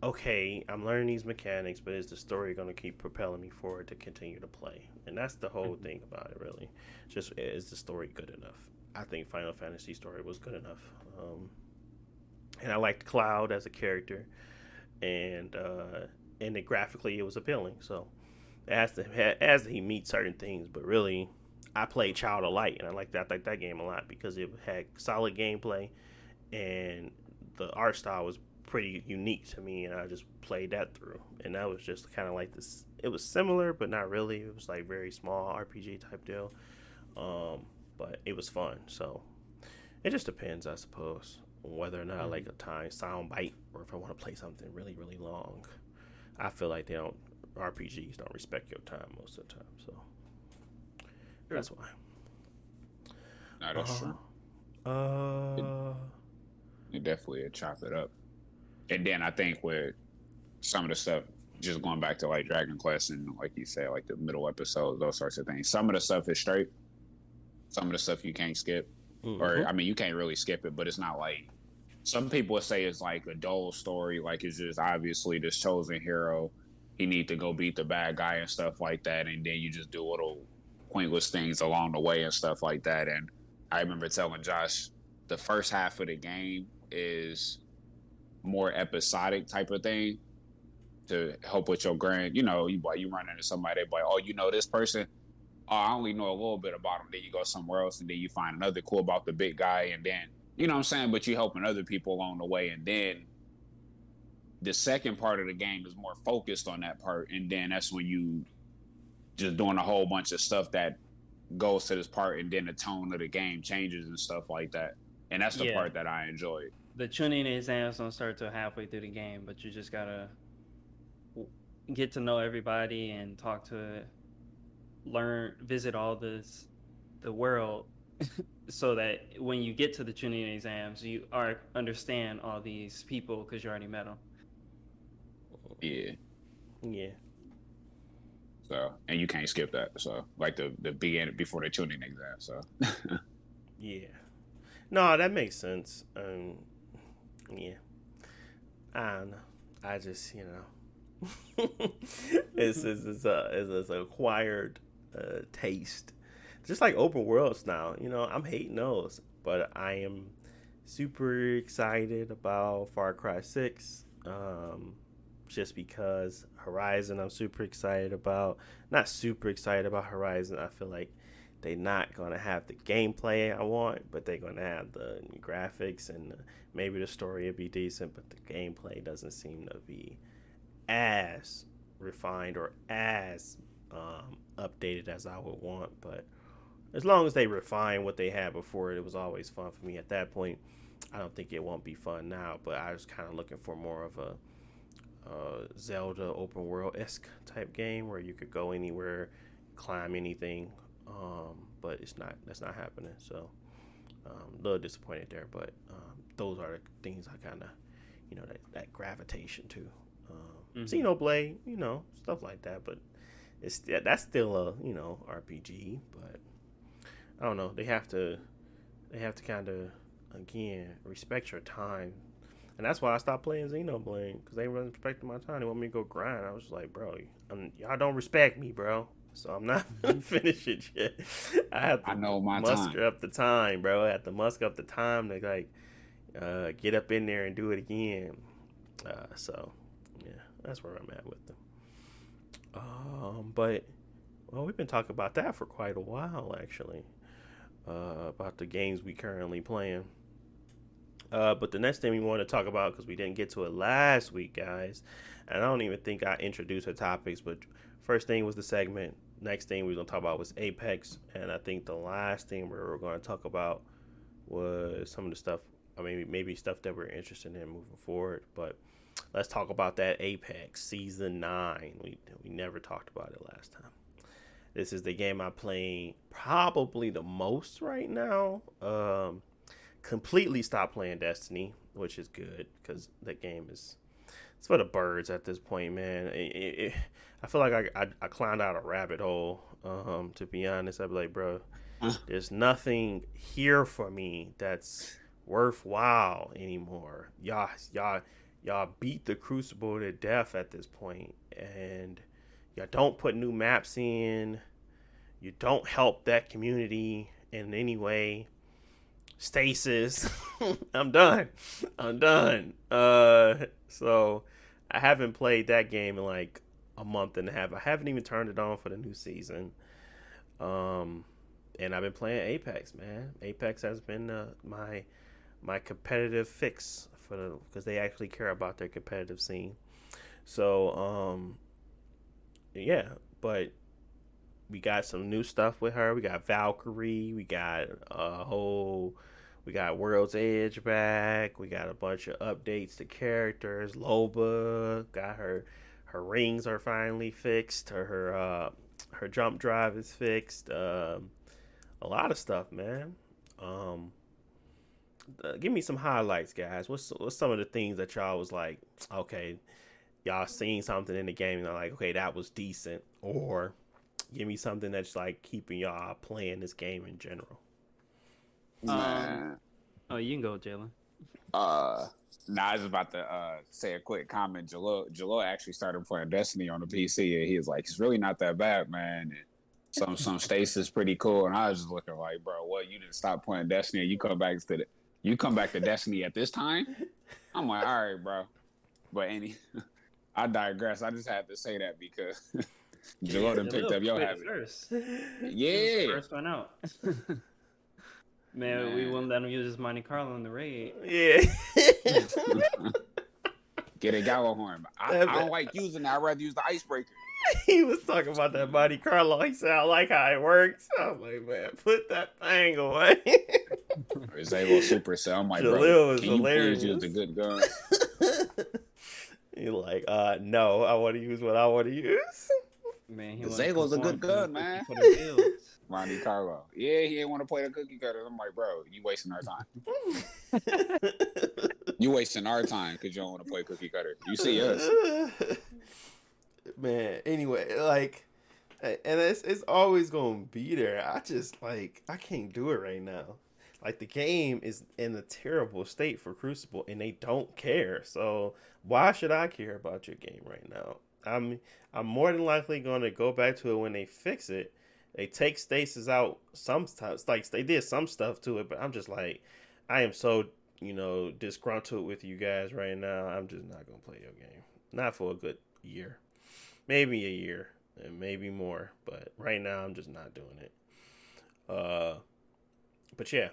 okay, I'm learning these mechanics, but is the story going to keep propelling me forward to continue to play? And that's the whole thing about it, really. Just, is the story good enough? I think Final Fantasy story was good enough. And I liked Cloud as a character, and it graphically it was appealing. So as he meets certain things, but really, I played Child of Light, and I liked that game a lot because it had solid gameplay, and the art style was pretty unique to me, and I just played that through, and that was just kind of like this. It was similar, but not really. It was like very small RPG type deal, but it was fun. So it just depends, I suppose, whether or not I like a time sound bite or if I want to play something really really long. I feel like RPGs don't respect your time most of the time, so that's why. No, that's true. It definitely chop it up. And then I think with some of the stuff, just going back to like Dragon Quest and like you said, like the middle episodes, those sorts of things. Some of the stuff is straight. Some of the stuff you can't skip. Or I mean, you can't really skip it, but it's not like some people would say it's like a dull story. Like it's just obviously this chosen hero. He need to go beat the bad guy and stuff like that, and then you just do little pointless things along the way and stuff like that. And I remember telling Josh, the first half of the game is more episodic type of thing to help with your grand. You know, you run into somebody, like, oh, you know this person. Oh, I only know a little bit about him. Then you go somewhere else, and then you find another clue about the big guy, and then you know what I'm saying. But you helping other people along the way, and then the second part of the game is more focused on that part, and then that's when you just doing a whole bunch of stuff that goes to this part, and then the tone of the game changes and stuff like that. And that's the part that I enjoyed. The tuning exams don't start till halfway through the game, but you just gotta get to know everybody and talk to, visit all the world, so that when you get to the tuning exams, you understand all these people because you already met them. Yeah. So, and you can't skip that. So, like the beginning before the tuning exam. So, yeah. No, that makes sense. Yeah. I don't know. I just, it's an acquired taste. Just like open worlds now. I'm hating those, but I am super excited about Far Cry 6. Just because Horizon, I'm super excited about. Not super excited about Horizon. I feel like they're not going to have the gameplay I want, but they're going to have the graphics, and maybe the story will be decent, but the gameplay doesn't seem to be as refined or as updated as I would want. But as long as they refine what they had before, it was always fun for me at that point. I don't think it won't be fun now, but I was kind of looking for more of a Zelda open world-esque type game where you could go anywhere, climb anything, but that's not happening. So a little disappointed there, but those are the things I kind of that gravitation to. Xenoblade, stuff like that, but that's still a RPG. But I don't know, they have to kind of again respect your time. And that's why I stopped playing Xenoblade, because they weren't respecting my time. They want me to go grind. I was like, bro, y'all don't respect me, bro. So I'm not gonna finish it yet. I know my muster up the time, bro. I have to muster up the time to get up in there and do it again. So yeah, that's where I'm at with them. But we've been talking about that for quite a while, actually. About the games we currently playing. But the next thing we want to talk about, because we didn't get to it last week, guys, and I don't even think I introduced the topics, but first thing was the segment. Next thing we were going to talk about was Apex, and I think the last thing we were going to talk about was some of the stuff, maybe stuff that we're interested in moving forward. But let's talk about that Apex Season 9. We never talked about it last time. This is the game I'm playing probably the most right now. Completely stopped playing Destiny, which is good because that game it's for the birds at this point, man. I feel like I climbed out a rabbit hole. To be honest, I'd be like, bro, there's nothing here for me that's worthwhile anymore. Y'all y'all beat the Crucible to death at this point, and y'all don't put new maps in. You don't help that community in any way. Stasis. I'm done. I'm done. So I haven't played that game in like a month and a half. I haven't even turned it on for the new season. And I've been playing Apex, man. Apex has been my competitive fix because they actually care about their competitive scene. So yeah, but we got some new stuff with her. We got Valkyrie. We got We got World's Edge back. We got a bunch of updates to characters. Loba got her rings are finally fixed. Her jump drive is fixed. A lot of stuff, man. Give me some highlights, guys. What's some of the things that y'all was like, okay, y'all seen something in the game and they're like, okay, that was decent, or give me something that's like keeping y'all playing this game in general. Man. Oh, you can go, Jalen. I was about to say a quick comment. Jalil actually started playing Destiny on the PC, and he was like, "It's really not that bad, man." And some stasis pretty cool, and I was just looking like, "Bro, what? You didn't stop playing Destiny, and you come back to Destiny at this time?" I'm like, "All right, bro." But I digress. I just had to say that because Jalil done picked up your habit. First. Yeah, First one out. Man, we wouldn't let him use his Monte Carlo in the raid. Yeah. Get a Gallahorn. I don't like using that. I'd rather use the icebreaker. He was talking about that Monte Carlo. He said, I like how it works. I was like, man, put that thing away. It's able Supercell. I'm like, Jalil bro, is can hilarious. you please use the good gun? You're like, no, I want to use what I want to use. Man, Zago's a good gun, man. For the builds. Monte Carlo. Yeah, he didn't want to play the cookie cutters. I'm like, bro, you wasting our time. You wasting our time because you don't want to play cookie cutter. You see us. Man, anyway, like, and it's always going to be there. I just, like, I can't do it right now. Like, the game is in a terrible state for Crucible, and they don't care. So, why should I care about your game right now? I'm more than likely going to go back to it when they fix it. They take stasis out sometimes, like they did some stuff to it, but I'm just like, I am so, disgruntled with you guys right now. I'm just not gonna play your game, not for a good year, maybe a year, and maybe more. But right now, I'm just not doing it. But yeah,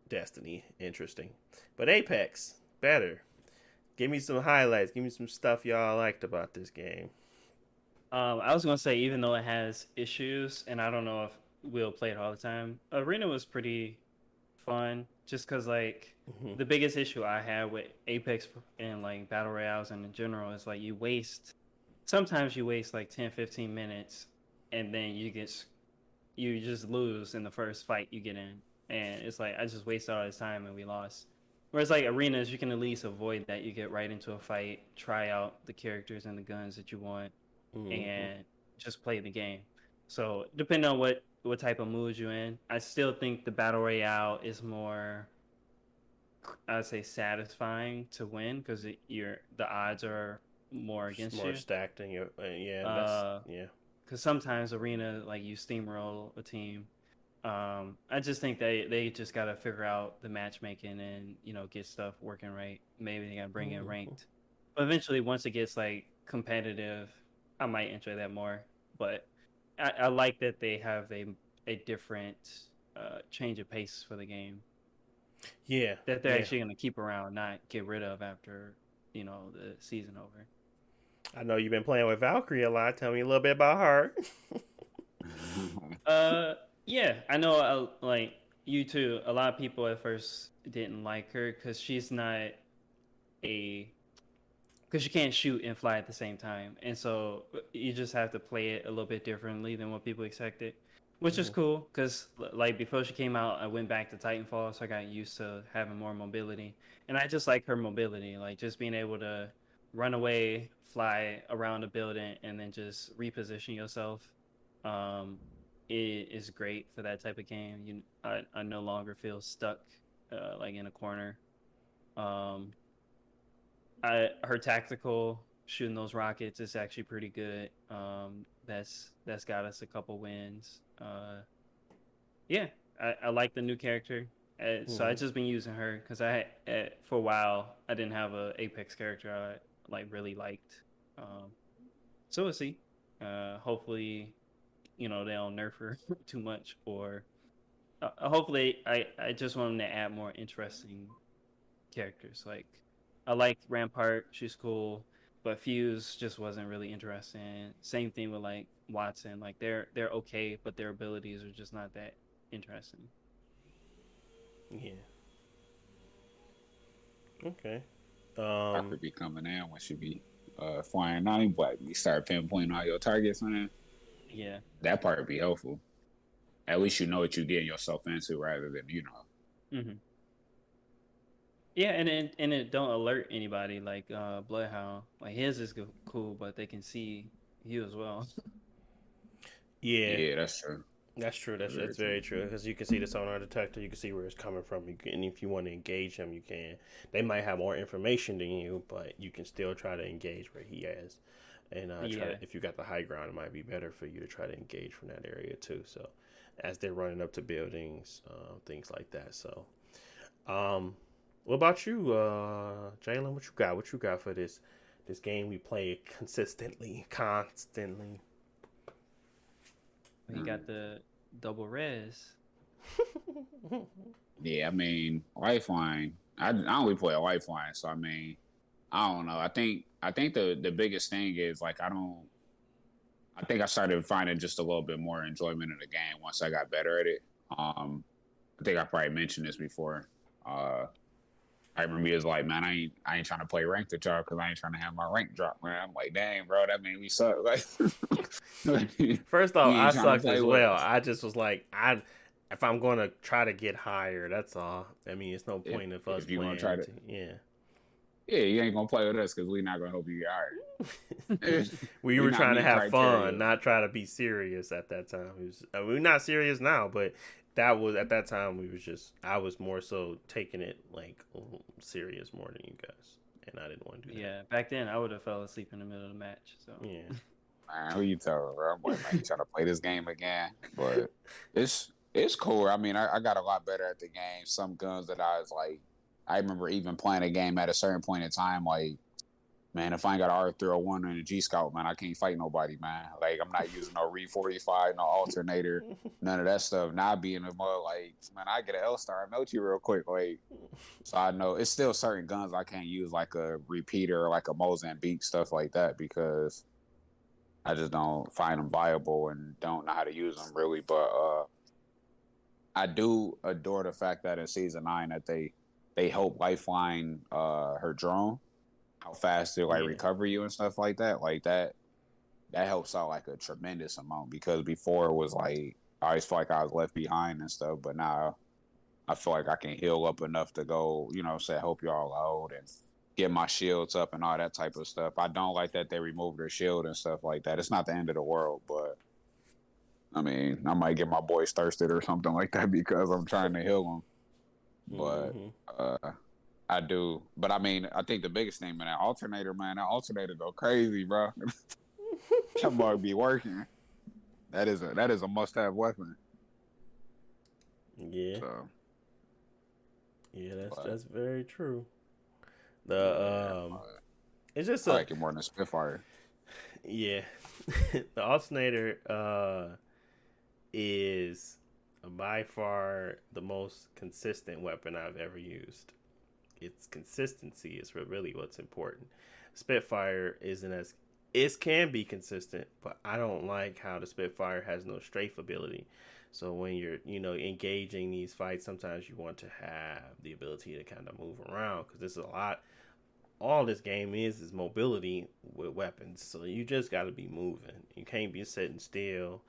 Destiny, interesting, but Apex, better. Give me some highlights. Give me some stuff y'all liked about this game. I was gonna say, even though it has issues, and I don't know if we'll play it all the time, Arena was pretty fun. Just cause like the biggest issue I had with Apex and like battle royales and in general is like sometimes you waste like 10, 15 minutes, and then you just lose in the first fight you get in, and it's like I just wasted all this time and we lost. Whereas like arenas, you can at least avoid that. You get right into a fight, try out the characters and the guns that you want. And just play the game. So depending on what type of mood you're in, I still think the battle royale is more, I'd say, satisfying to win because the odds are more against you. More stacked in your yeah. Because sometimes arena, like, you steamroll a team. I just think they just got to figure out the matchmaking and get stuff working right. Maybe they got to bring in ranked, but eventually once it gets like competitive, I might enjoy that more. But I like that they have a different change of pace for the game. Yeah, that they're actually going to keep around, not get rid of after the season over. I know you've been playing with Valkyrie a lot. Tell me a little bit about her. Yeah, I know. Like you too. A lot of people at first didn't like her because she's not because you can't shoot and fly at the same time, and so you just have to play it a little bit differently than what people expected, which is cool. Because like before she came out, I went back to Titanfall, so I got used to having more mobility, and I just like her mobility, like just being able to run away, fly around a building, and then just reposition yourself. It is great for that type of game. I no longer feel stuck like in a corner. her tactical shooting those rockets is actually pretty good. That's got us a couple wins. Yeah, I like the new character. So I just been using her because for a while I didn't have a Apex character I like really liked. So we'll see. Hopefully, they don't nerf her too much, or hopefully I just want them to add more interesting characters. Like I like Rampart, she's cool, but Fuse just wasn't really interesting. Same thing with like Watson. Like they're okay, but their abilities are just not that interesting. Yeah. Okay. I could be coming in when she be flying 90, but you start pinpointing all your targets on it. Yeah. That part would be helpful. At least you know what you're getting yourself into rather than, Mm-hmm. Yeah, and it don't alert anybody like Bloodhound. Like his is cool, but they can see you as well. Yeah. Yeah, that's true. That's true. That's very true. Because you can see the sonar detector. You can see where it's coming from. And if you want to engage him, you can. They might have more information than you, but you can still try to engage where he is. And if you got the high ground, it might be better for you to try to engage from that area too. So, as they're running up to buildings, things like that. So, what about you, Jalen? What you got? What you got for this game we play constantly? He got the double res. Yeah, I mean, Lifeline. I only play a Lifeline, so I mean, I don't know. I think the biggest thing is like I think I started finding just a little bit more enjoyment in the game once I got better at it. I think I probably mentioned this before. I remember he was like, man, I ain't trying to play ranked with y'all because I ain't trying to have my rank drop, man. I'm like, dang, bro, that mean we suck. Like, first off, I sucked as well. Us. I just was like, if I'm going to try to get higher, that's all. I mean, it's no point of us you playing. Try to, yeah, you ain't gonna play with us because we're not gonna help you get higher. we were trying to have fun, not try to be serious at that time. We're not serious now, but that was at that time. I was more so taking it like serious more than you guys, and I didn't want to do that. Yeah, back then I would have fell asleep in the middle of the match. So yeah, man, who you telling, bro? I'm like, man, you trying to play this game again? But it's cool. I mean, I got a lot better at the game. Some guns that I was like, I remember even playing a game at a certain point in time, like, man, if I ain't got an R301 and a G Scout, man, I can't fight nobody, man. Like, I'm not using no Re 45, no alternator, none of that stuff. Now I be in the mode, like, man, I get an L-Star, melt you real quick, like. So I know it's still certain guns I can't use, like a repeater, like a Mozambique, stuff like that, because I just don't find them viable and don't know how to use them really. But I do adore the fact that in Season 9 that they help Lifeline her drone. How fast they recover you and stuff like that. Like that helps out like a tremendous amount because before it was like I always felt like I was left behind and stuff, but now I feel like I can heal up enough to go, say help y'all out and get my shields up and all that type of stuff. I don't like that they removed their shield and stuff like that. It's not the end of the world, but I mean, I might get my boys thirsted or something like that because I'm trying to heal them. But I do, but I mean, I think the biggest thing, man, that alternator go crazy, bro. That boy be working. That is a must-have weapon. Yeah. So. Yeah, that's very true. It's just I like it more than the Spitfire. Yeah, the alternator is by far the most consistent weapon I've ever used. Its consistency is really what's important. Spitfire it can be consistent, but I don't like how the Spitfire has no strafe ability. So when you're engaging these fights, sometimes you want to have the ability to kind of move around because this is a lot. All this game is mobility with weapons, so you just got to be moving. You can't be sitting still.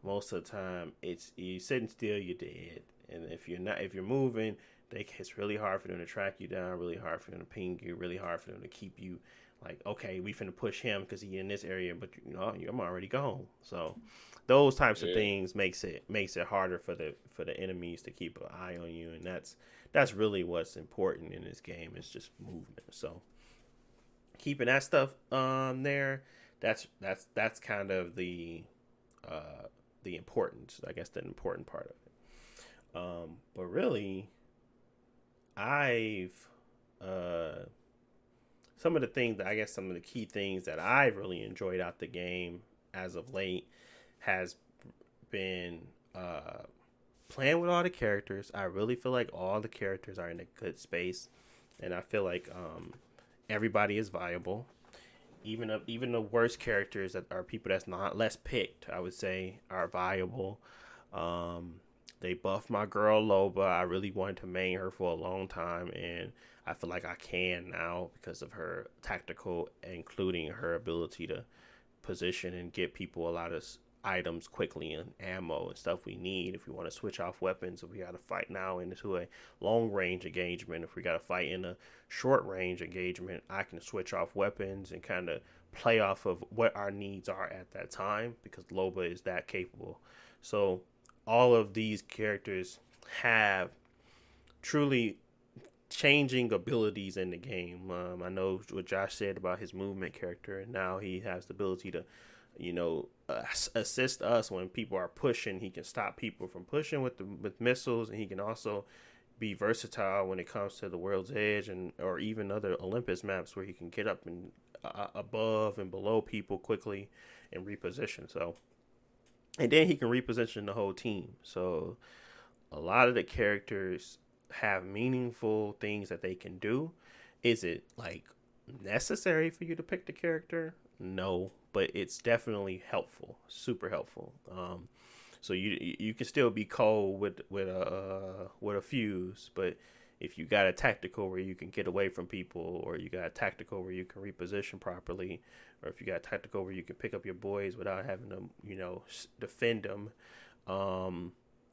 Most of the time, you sitting still, you're dead. And if you're moving, it's really hard for them to track you down, really hard for them to ping you, really hard for them to keep you like, okay, we finna push him because he's in this area, but I'm already gone. So those types of things makes it harder for the enemies to keep an eye on you, and that's really what's important in this game is just movement. So keeping that stuff there, that's kind of the importance, I guess, the important part of it. But really, I've some of the things that I guess some of the key things that I've really enjoyed out the game as of late has been playing with all the characters. I really feel like all the characters are in a good space, and I feel like everybody is viable. Even the worst characters that are people that's not less picked, I would say, are viable. They buffed my girl Loba. I really wanted to main her for a long time, and I feel like I can now because of her tactical, including her ability to position and get people a lot of items quickly and ammo and stuff we need if we want to switch off weapons. If we got to fight now into a long range engagement, if we got to fight in a short range engagement, I can switch off weapons and kind of play off of what our needs are at that time because Loba is that capable. So all of these characters have truly changing abilities in the game. I know what Josh said about his movement character, and now he has the ability to, assist us when people are pushing. He can stop people from pushing with missiles, and he can also be versatile when it comes to the World's Edge or even other Olympus maps where he can get up and above and below people quickly and reposition. So, and then he can reposition the whole team. So, a lot of the characters have meaningful things that they can do. Is it like necessary for you to pick the character? No, but it's definitely helpful, super helpful. So you can still be cold with a fuse, but if you got a tactical where you can get away from people, or you got a tactical where you can reposition properly, or if you got a tactical where you can pick up your boys without having to defend them,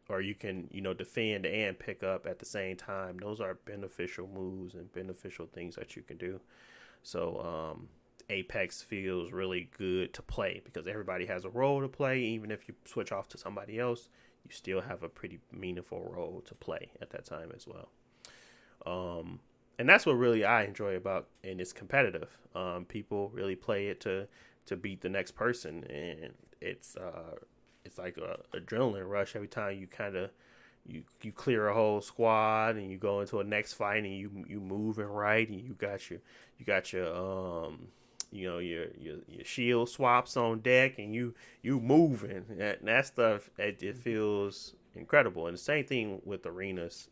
or you can defend and pick up at the same time. Those are beneficial moves and beneficial things that you can do. So Apex feels really good to play because everybody has a role to play. Even if you switch off to somebody else, you still have a pretty meaningful role to play at that time as well. And that's what really I enjoy about, and it's competitive. People really play it to beat the next person, and it's like a adrenaline rush every time you clear a whole squad and you go into a next fight and you moving right, and you got your your shield swaps on deck, and you moving. That stuff, it feels incredible. And the same thing with arenas.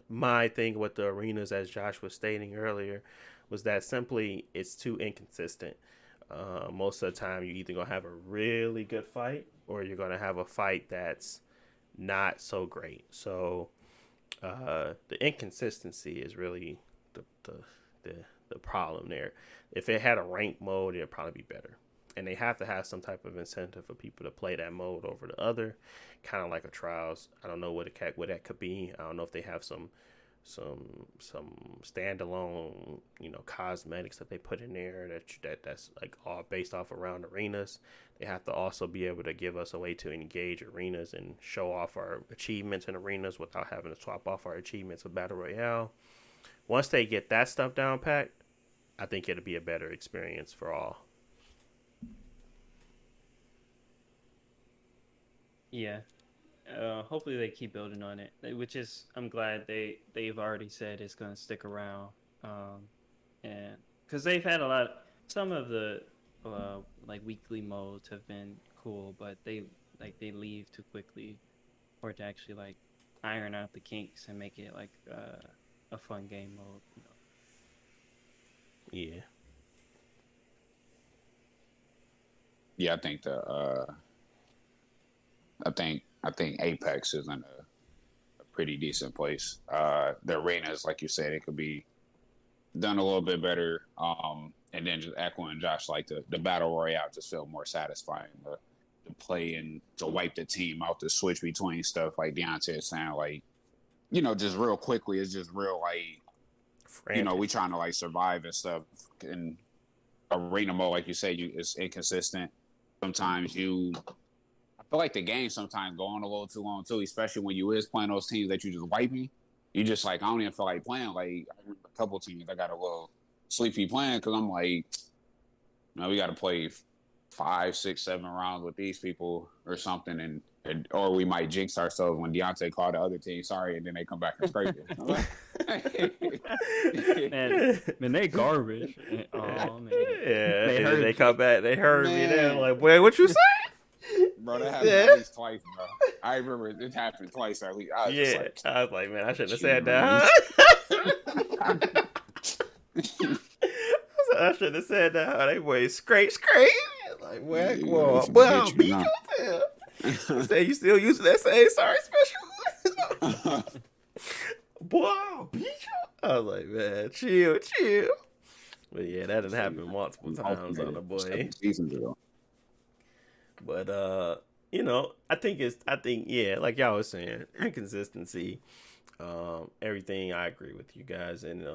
My thing with the arenas, as Josh was stating earlier, was that simply it's too inconsistent. Most of the time, you're either gonna have a really good fight or you're gonna have a fight that's not so great. So the inconsistency is really the problem there. If it had a rank mode, it'd probably be better. And they have to have some type of incentive for people to play that mode over the other, kind of like a Trials. I don't know what that could be. I don't know if they have some standalone cosmetics that they put in there that's like all based off around arenas. They have to also be able to give us a way to engage arenas and show off our achievements in arenas without having to swap off our achievements with Battle Royale. Once they get that stuff down packed, I think it'll be a better experience for all. Yeah. Hopefully they keep building on it, which is, I'm glad they've already said it's going to stick around. And because they've had some of the like weekly modes have been cool, but they leave too quickly for it to actually like iron out the kinks and make it like a fun game mode. Yeah. Yeah, I think I think Apex is in a pretty decent place. The arenas, like you said, it could be done a little bit better. And then just echoing Josh, like the battle royale just felt more satisfying. The play and to wipe the team out, the switch between stuff, like Deontay is saying, like, just real quickly, it's just real, like, Frantic. we trying to like survive and stuff. And arena mode, like you say, it's inconsistent. Sometimes I feel like the game sometimes going a little too long too, especially when you is playing those teams that you just wiping. you just like I don't even feel like playing. Like I remember a couple teams I got a little sleepy playing because I'm like, no, we got to play 5, 6, 7 rounds with these people or something, and or we might jinx ourselves when Deontay called the other team sorry, and then they come back and scrape Man, they garbage. Oh man, Yeah, They and heard they you. come back. They heard me. They're Man. like, "Boy, what you say?" Bro, that happened Yeah. at least twice, bro. I remember it happened twice at least. I was just Yeah, like, I was like, man, I shouldn't have said Jeez. that. I shouldn't have said that. They boys scrape. Like, well, Yeah, well, some well, bitch, beat you know. your tail. Say you still using that same sorry special. Boy, I'll beat you. I was like, man, chill. But yeah, that didn't happen multiple times on the boy. 7 seasons ago. But you know, I think yeah, like y'all was saying, inconsistency, everything. I agree with you guys, and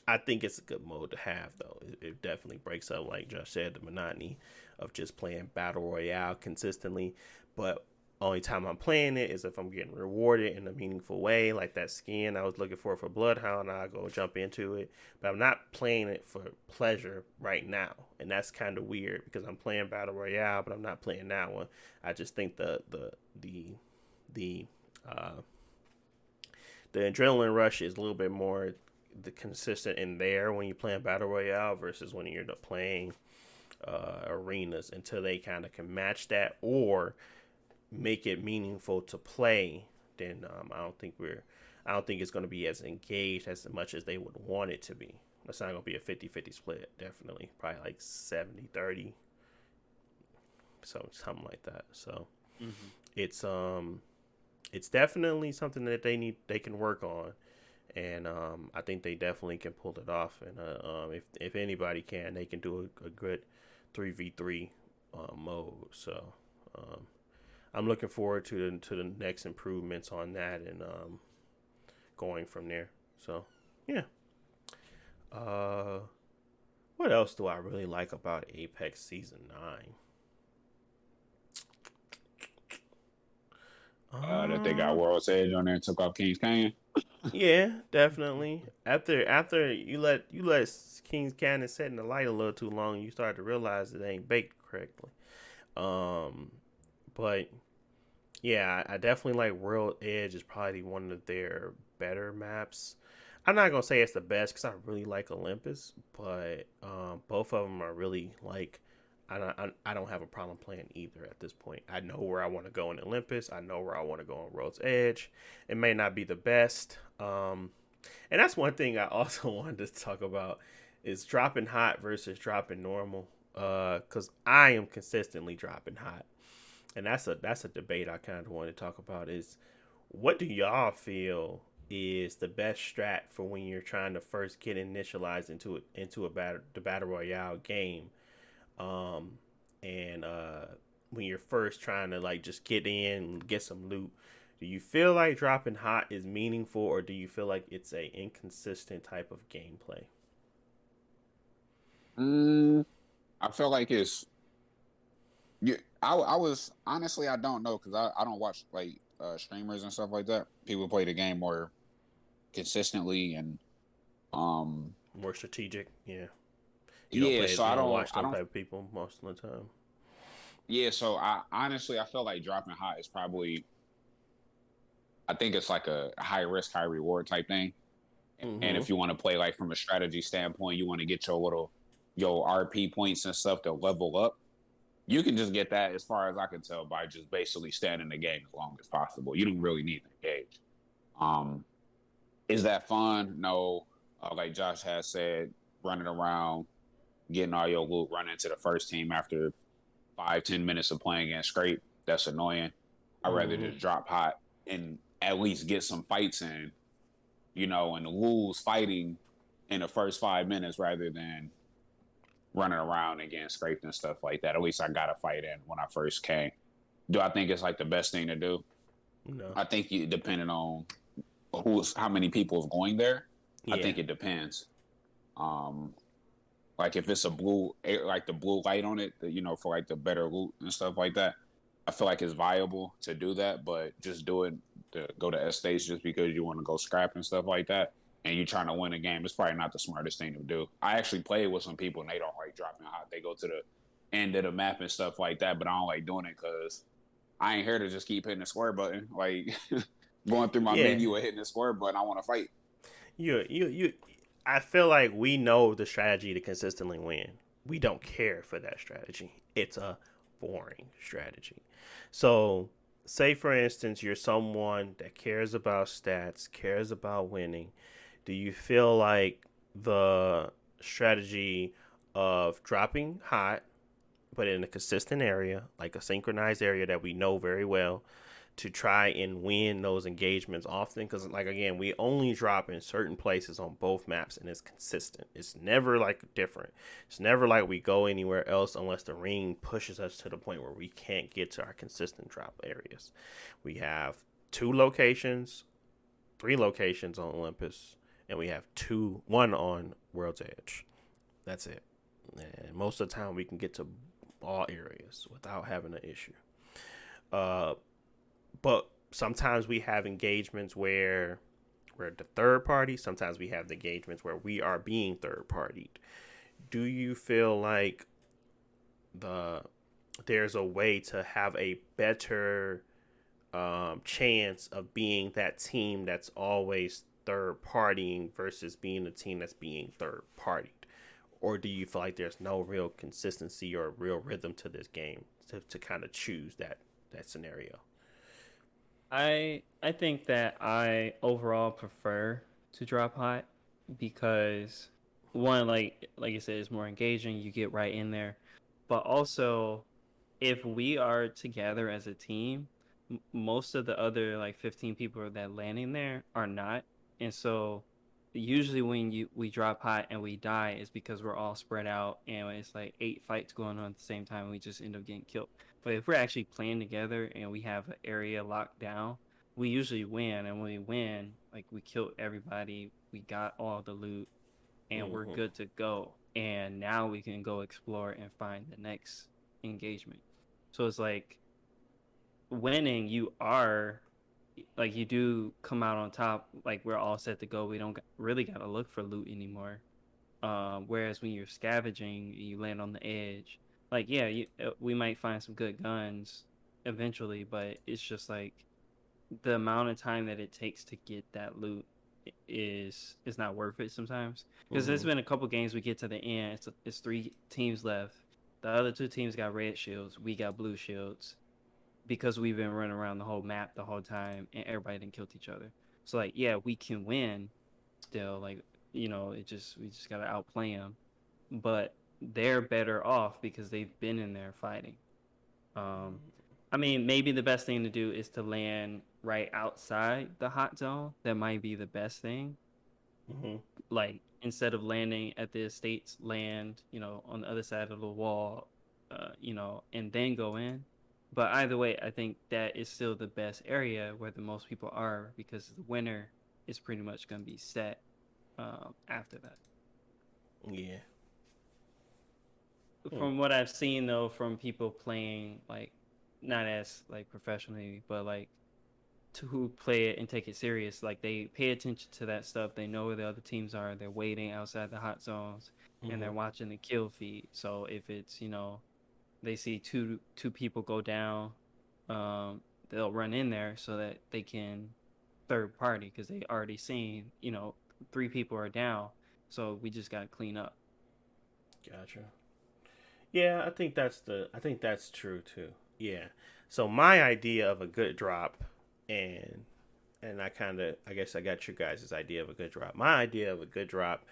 I think it's a good mode to have though. It definitely breaks up, like Josh said, the monotony of just playing battle royale consistently. But only time I'm playing it is if I'm getting rewarded in a meaningful way, like that skin I was looking for Bloodhound. I'll go jump into it, but I'm not playing it for pleasure right now, and that's kind of weird because I'm playing battle royale, but I'm not playing that one. I just think the adrenaline rush is a little bit more consistent in there when you're playing battle royale versus when you're playing arenas, until they kind of can match that or make it meaningful to play. Then I don't think it's going to be as engaged as much as they would want it to be. It's not going to be a 50-50 split, definitely. Probably like 70-30, so something like that. So it's definitely something that they can work on, and I think they definitely can pull it off. And if anybody can, they can do a good 3v3 mode. So I'm looking forward to the next improvements on that, and going from there. So yeah. What else do I really like about Apex Season 9? That they got World's Edge on there and took off Kings Canyon. Yeah, definitely. After you let King's Canyon set in the light a little too long, you start to realize it ain't baked correctly. But yeah, I definitely like World Edge. Is probably one of their better maps. I'm not gonna say it's the best because I really like Olympus, but both of them are really like. I don't have a problem playing either at this point. I know where I want to go in Olympus. I know where I want to go on World's Edge. It may not be the best. And that's one thing I also wanted to talk about is dropping hot versus dropping normal. Because I am consistently dropping hot. And that's a debate I kind of want to talk about is what do y'all feel is the best strat for when you're trying to first get initialized into the Battle Royale game? And when you're first trying to like just get in and get some loot, do you feel like dropping hot is meaningful, or do you feel like it's a inconsistent type of gameplay? I feel like it's. Yeah, I was honestly I don't know because I don't watch like streamers and stuff like that. People play the game more consistently and More strategic, yeah. So I don't watch those type of people most of the time. Yeah, so I honestly I feel like dropping hot is probably. I think it's like a high risk, high reward type thing. Mm-hmm. And if you want to play like from a strategy standpoint, you want to get your RP points and stuff to level up. You can just get that, as far as I can tell, by just basically staying in the game as long as possible. You don't really need to engage. Is that fun? No. Like Josh has said, running around, getting all your loot, running into the first team after 5-10 minutes of playing against Scrape, that's annoying. I'd rather just drop hot and at least get some fights in, and lose fighting in the first 5 minutes rather than running around and getting scraped and stuff like that. At least I got a fight in when I first came. Do I think it's like the best thing to do? No. I think depending on how many people is going there, Yeah. I think it depends. Like if it's the blue light on it, for like the better loot and stuff like that, I feel like it's viable to do that. But just doing to go to estates just because you want to go scrap and stuff like that, and you're trying to win a game, it's probably not the smartest thing to do. I actually played with some people and they don't like dropping hot. They go to the end of the map and stuff like that, but I don't like doing it because I ain't here to just keep hitting the square button. Like going through my menu and hitting the square button, I want to fight. You. I feel like we know the strategy to consistently win. We don't care for that strategy. It's a boring strategy. So, say for instance, you're someone that cares about stats, cares about winning. Do you feel like the strategy of dropping hot, but in a consistent area, like a synchronized area that we know very well, to try and win those engagements often? Because, like, again, we only drop in certain places on both maps, and it's consistent. It's never like different. It's never like we go anywhere else unless the ring pushes us to the point where we can't get to our consistent drop areas. We have 3 locations on Olympus, and we have one on World's Edge. That's it. And most of the time we can get to all areas without having an issue. But sometimes we have engagements where we're the third party. Sometimes we have the engagements where we are being third partied. Do you feel like there's a way to have a better chance of being that team that's always third partying versus being a team that's being third partied? Or do you feel like there's no real consistency or real rhythm to this game to kind of choose that scenario? I think that I overall prefer to drop hot because one, like you said, it's more engaging. You get right in there, but also if we are together as a team, most of the other like 15 people that landing there are not, and so usually when we drop hot and we die is because we're all spread out and it's like 8 fights going on at the same time and we just end up getting killed. But if we're actually playing together and we have an area locked down, we usually win. And when we win, like we killed everybody, we got all the loot, and we're good to go. And now we can go explore and find the next engagement. So it's like winning, you do come out on top. Like we're all set to go. We don't really got to look for loot anymore. Whereas when you're scavenging, you land on the edge. Like, yeah, we might find some good guns eventually, but it's just like the amount of time that it takes to get that loot is not worth it sometimes. Because there's been a couple games we get to the end. It's 3 teams left. The other 2 teams got red shields. We got blue shields because we've been running around the whole map the whole time and everybody didn't kill each other. So, like, yeah, we can win still. Like, we just got to outplay them. But they're better off because they've been in there fighting. I mean, maybe the best thing to do is to land right outside the hot zone. That might be the best thing. Like, instead of landing at the estates, land, on the other side of the wall, and then go in. But either way, I think that is still the best area where the most people are because the winner is pretty much going to be set after that. Yeah. From what I've seen, though, from people playing, like, not as, like, professionally, but, like, to who play it and take it serious, like, they pay attention to that stuff. They know where the other teams are. They're waiting outside the hot zones, and they're watching the kill feed. So if it's, they see two people go down, they'll run in there so that they can third party because they already seen, 3 people are down. So we just got to clean up. Gotcha. Yeah, I think that's true too. Yeah. So my idea of a good drop, and I guess I got you guys' idea of a good drop. My idea of a good drop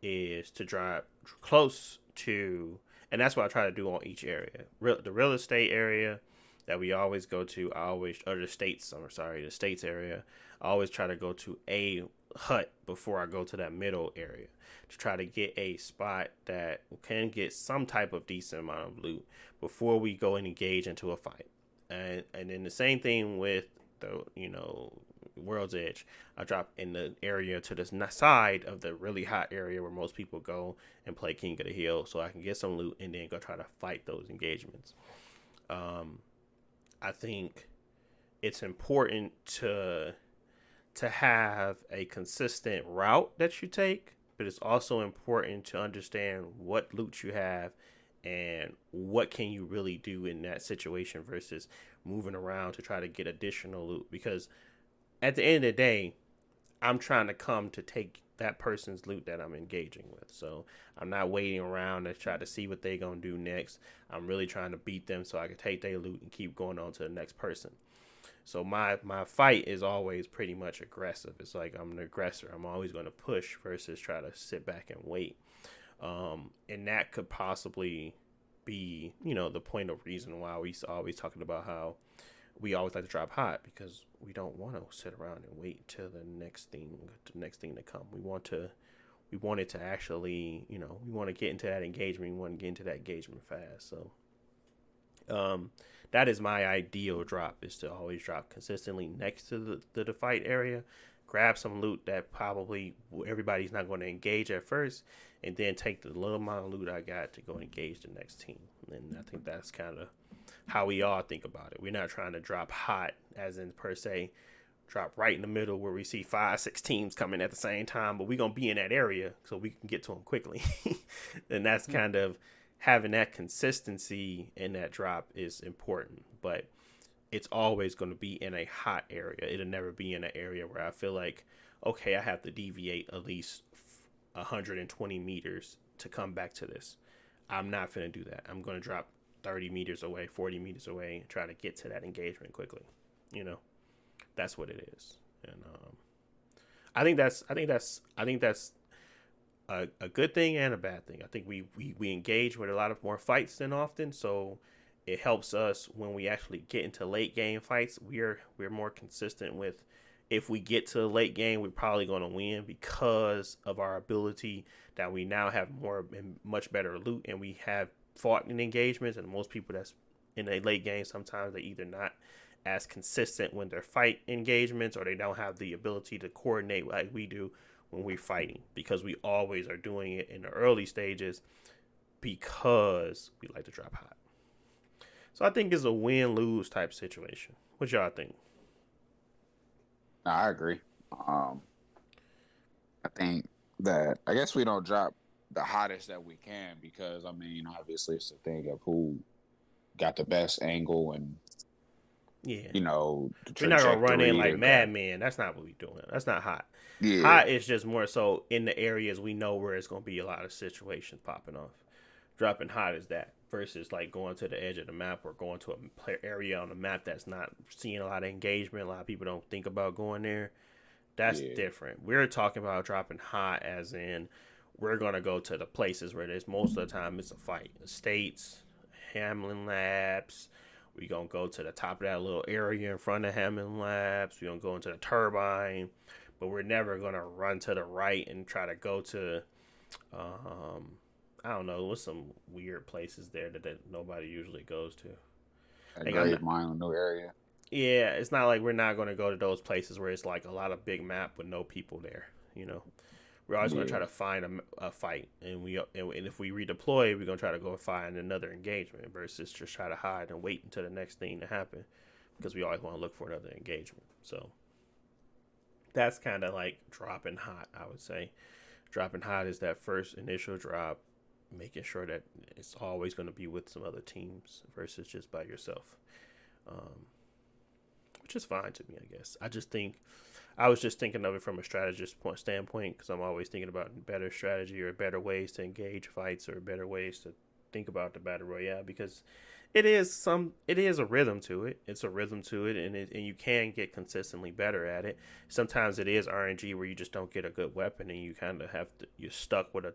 is to drop close to, and that's what I try to do on each area. The real estate area that we always go to, the states area. I always try to go to a hut before I go to that middle area to try to get a spot that can get some type of decent amount of loot before we go and engage into a fight. And then the same thing with the World's Edge. I drop in the area to the side of the really hot area where most people go and play King of the Hill, so I can get some loot and then go try to fight those engagements. I think it's important to have a consistent route that you take, but it's also important to understand what loot you have and what can you really do in that situation versus moving around to try to get additional loot. Because at the end of the day, I'm trying to come to take that person's loot that I'm engaging with. So I'm not waiting around to try to see what they're going to do next. I'm really trying to beat them so I can take their loot and keep going on to the next person. So my fight is always pretty much aggressive. It's like I'm an aggressor. I'm always going to push versus try to sit back and wait. And that could possibly be, the point of reason why we always talking about how we always like to drop hot, because we don't want to sit around and wait till the next thing to come. We want it to actually, we want to get into that engagement. We want to get into that engagement fast. So, that is my ideal drop, is to always drop consistently next to the fight area, grab some loot that probably everybody's not going to engage at first, and then take the little amount of loot I got to go engage the next team. And I think that's kind of how we all think about it. We're not trying to drop hot, as in per se, drop right in the middle where we see 5-6 teams coming at the same time, but we're going to be in that area so we can get to them quickly. And that's kind of having that consistency in that drop is important, but it's always going to be in a hot area. It'll never be in an area where I feel like, okay, I have to deviate at least 120 meters to come back to this. I'm not going to do that. I'm going to drop 30 meters away, 40 meters away, and try to get to that engagement quickly. That's what it is. And I think that's a good thing and a bad thing. I think we engage with a lot of more fights than often, so it helps us when we actually get into late game fights. We're more consistent with, if we get to the late game, we're probably going to win because of our ability that we now have more and much better loot, and we have fought in engagements. And most people that's in a late game, sometimes they either not as consistent when they're fight engagements, or they don't have the ability to coordinate like we do when we're fighting, because we always are doing it in the early stages because we like to drop hot. So I think it's a win-lose type situation. What y'all think? No, I agree. I think that, I guess we don't drop the hottest that we can, because obviously it's a thing of who got the best angle, and Yeah, the we're not gonna run in like trajectory madmen. That's not what we're doing. That's not hot. Yeah. Hot is just more so in the areas we know where it's gonna be a lot of situations popping off. Dropping hot is that, versus like going to the edge of the map or going to a area on the map that's not seeing a lot of engagement. A lot of people don't think about going there. That's different. We're talking about dropping hot as in we're gonna go to the places where there's most of the time it's a fight. Estates, Hamlin Labs. We're going to go to the top of that little area in front of Hammond Labs. We're going to go into the turbine. But we're never going to run to the right and try to go to, I don't know, what's some weird places there that nobody usually goes to. Like Grave Mine, no area. Yeah, it's not like we're not going to go to those places where it's like a lot of big map with no people there, We're always going to try to find a fight, and if we redeploy, we're going to try to go find another engagement versus just try to hide and wait until the next thing to happen, because we always want to look for another engagement. So that's kind of like dropping hot, I would say. Dropping hot is that first initial drop, making sure that it's always going to be with some other teams versus just by yourself, which is fine to me, I guess. I was just thinking of it from a strategist standpoint, because I'm always thinking about better strategy or better ways to engage fights or better ways to think about the battle royale, because it is a rhythm to it. It's a rhythm to it, and you can get consistently better at it. Sometimes it is RNG where you just don't get a good weapon, and you kind of you're stuck with a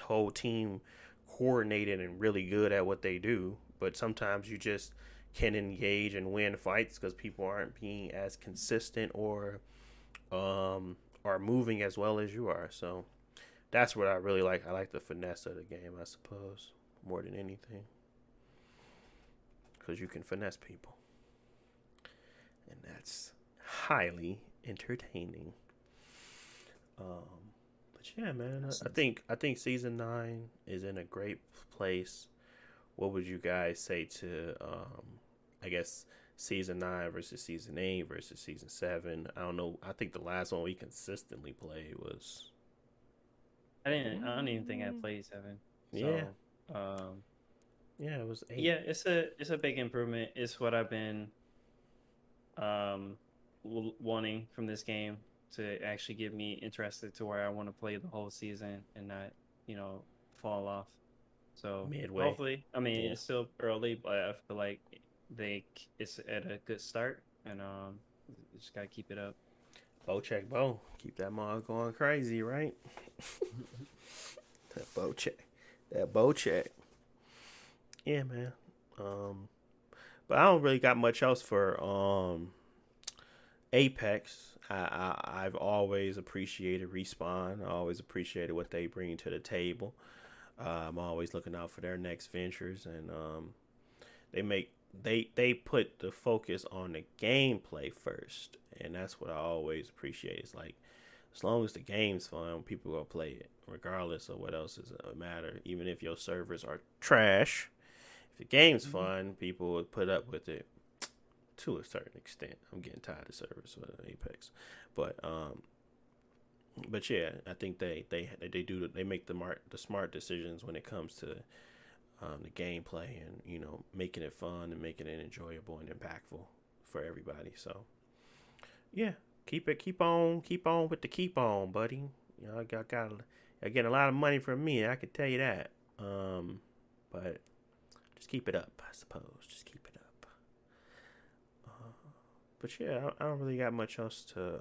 whole team coordinated and really good at what they do. But sometimes you just can engage and win fights because people aren't being as consistent or are moving as well as you are. So that's what I really like. I like the finesse of the game, I suppose, more than anything, because you can finesse people, and that's highly entertaining. But yeah, man, I think season 9 is in a great place. What would you guys say to I guess season 9 versus season 8 versus season 7. I don't know. I think the last one we consistently played was. I don't even think I played 7. Yeah. So, Yeah, it was 8. yeah, it's a big improvement. It's what I've been wanting from this game to actually get me interested to where I want to play the whole season and not, fall off. So Midway. hopefully, I mean, Yeah. it's still early, but I feel like it's at a good start, and just gotta keep it up. Bo check, Bo. Keep that mug going crazy, right? That Bo check. That Bo check. Yeah, man. But I don't really got much else for Apex. I've always appreciated Respawn. I always appreciated what they bring to the table. I'm always looking out for their next ventures, and they put the focus on the gameplay first, and that's what I always appreciate. It's like, as long as the game's fun, people gonna play it, regardless of what else is a matter. Even if your servers are trash, if the game's fun, people would put up with it to a certain extent. I'm getting tired of servers with Apex, but yeah, I think they make the smart decisions when it comes to the gameplay and making it fun and making it enjoyable and impactful for everybody. So yeah, keep on with the keep on, buddy. I get a lot of money from me, I can tell you that. But just keep it up, I suppose. Just keep it up. But yeah, I don't really got much else to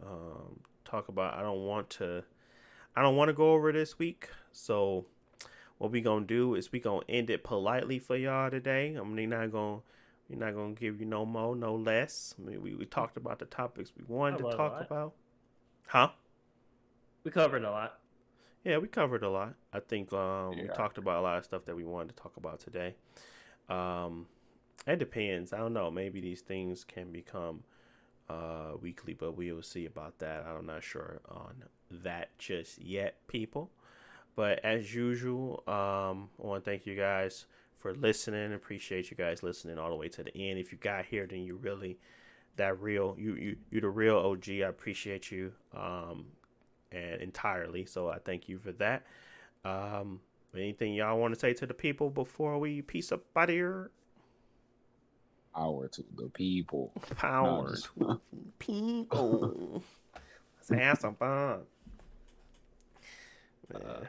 talk about. I don't want to go over this week. So what we gonna do is we gonna end it politely for y'all today. We're not gonna give you no more, no less. I mean, we talked about the topics we wanted to talk about. Huh? We covered a lot. Yeah, we covered a lot. I think we talked about a lot of stuff that we wanted to talk about today. It depends. I don't know. Maybe these things can become weekly, but we will see about that. I'm not sure on that just yet, people. But as usual, I want to thank you guys for listening. Appreciate you guys listening all the way to the end. If you got here, then you really you the real OG. I appreciate you and entirely. So I thank you for that. Anything y'all want to say to the people before we peace up out of here? Power to the people. Power to the people. Let's have some fun.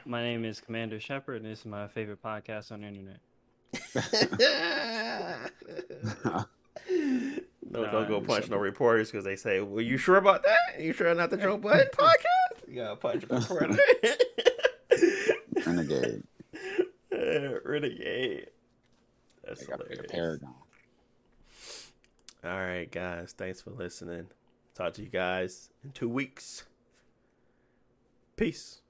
My name is Commander Shepard, and this is my favorite podcast on the internet. Don't go punch no reporters because they say, "Well, you sure about that? You sure not the Joe Budden podcast?" You gotta punch a reporter. Renegade. Renegade. That's hilarious. A paragon. All right, guys. Thanks for listening. Talk to you guys in 2 weeks. Peace.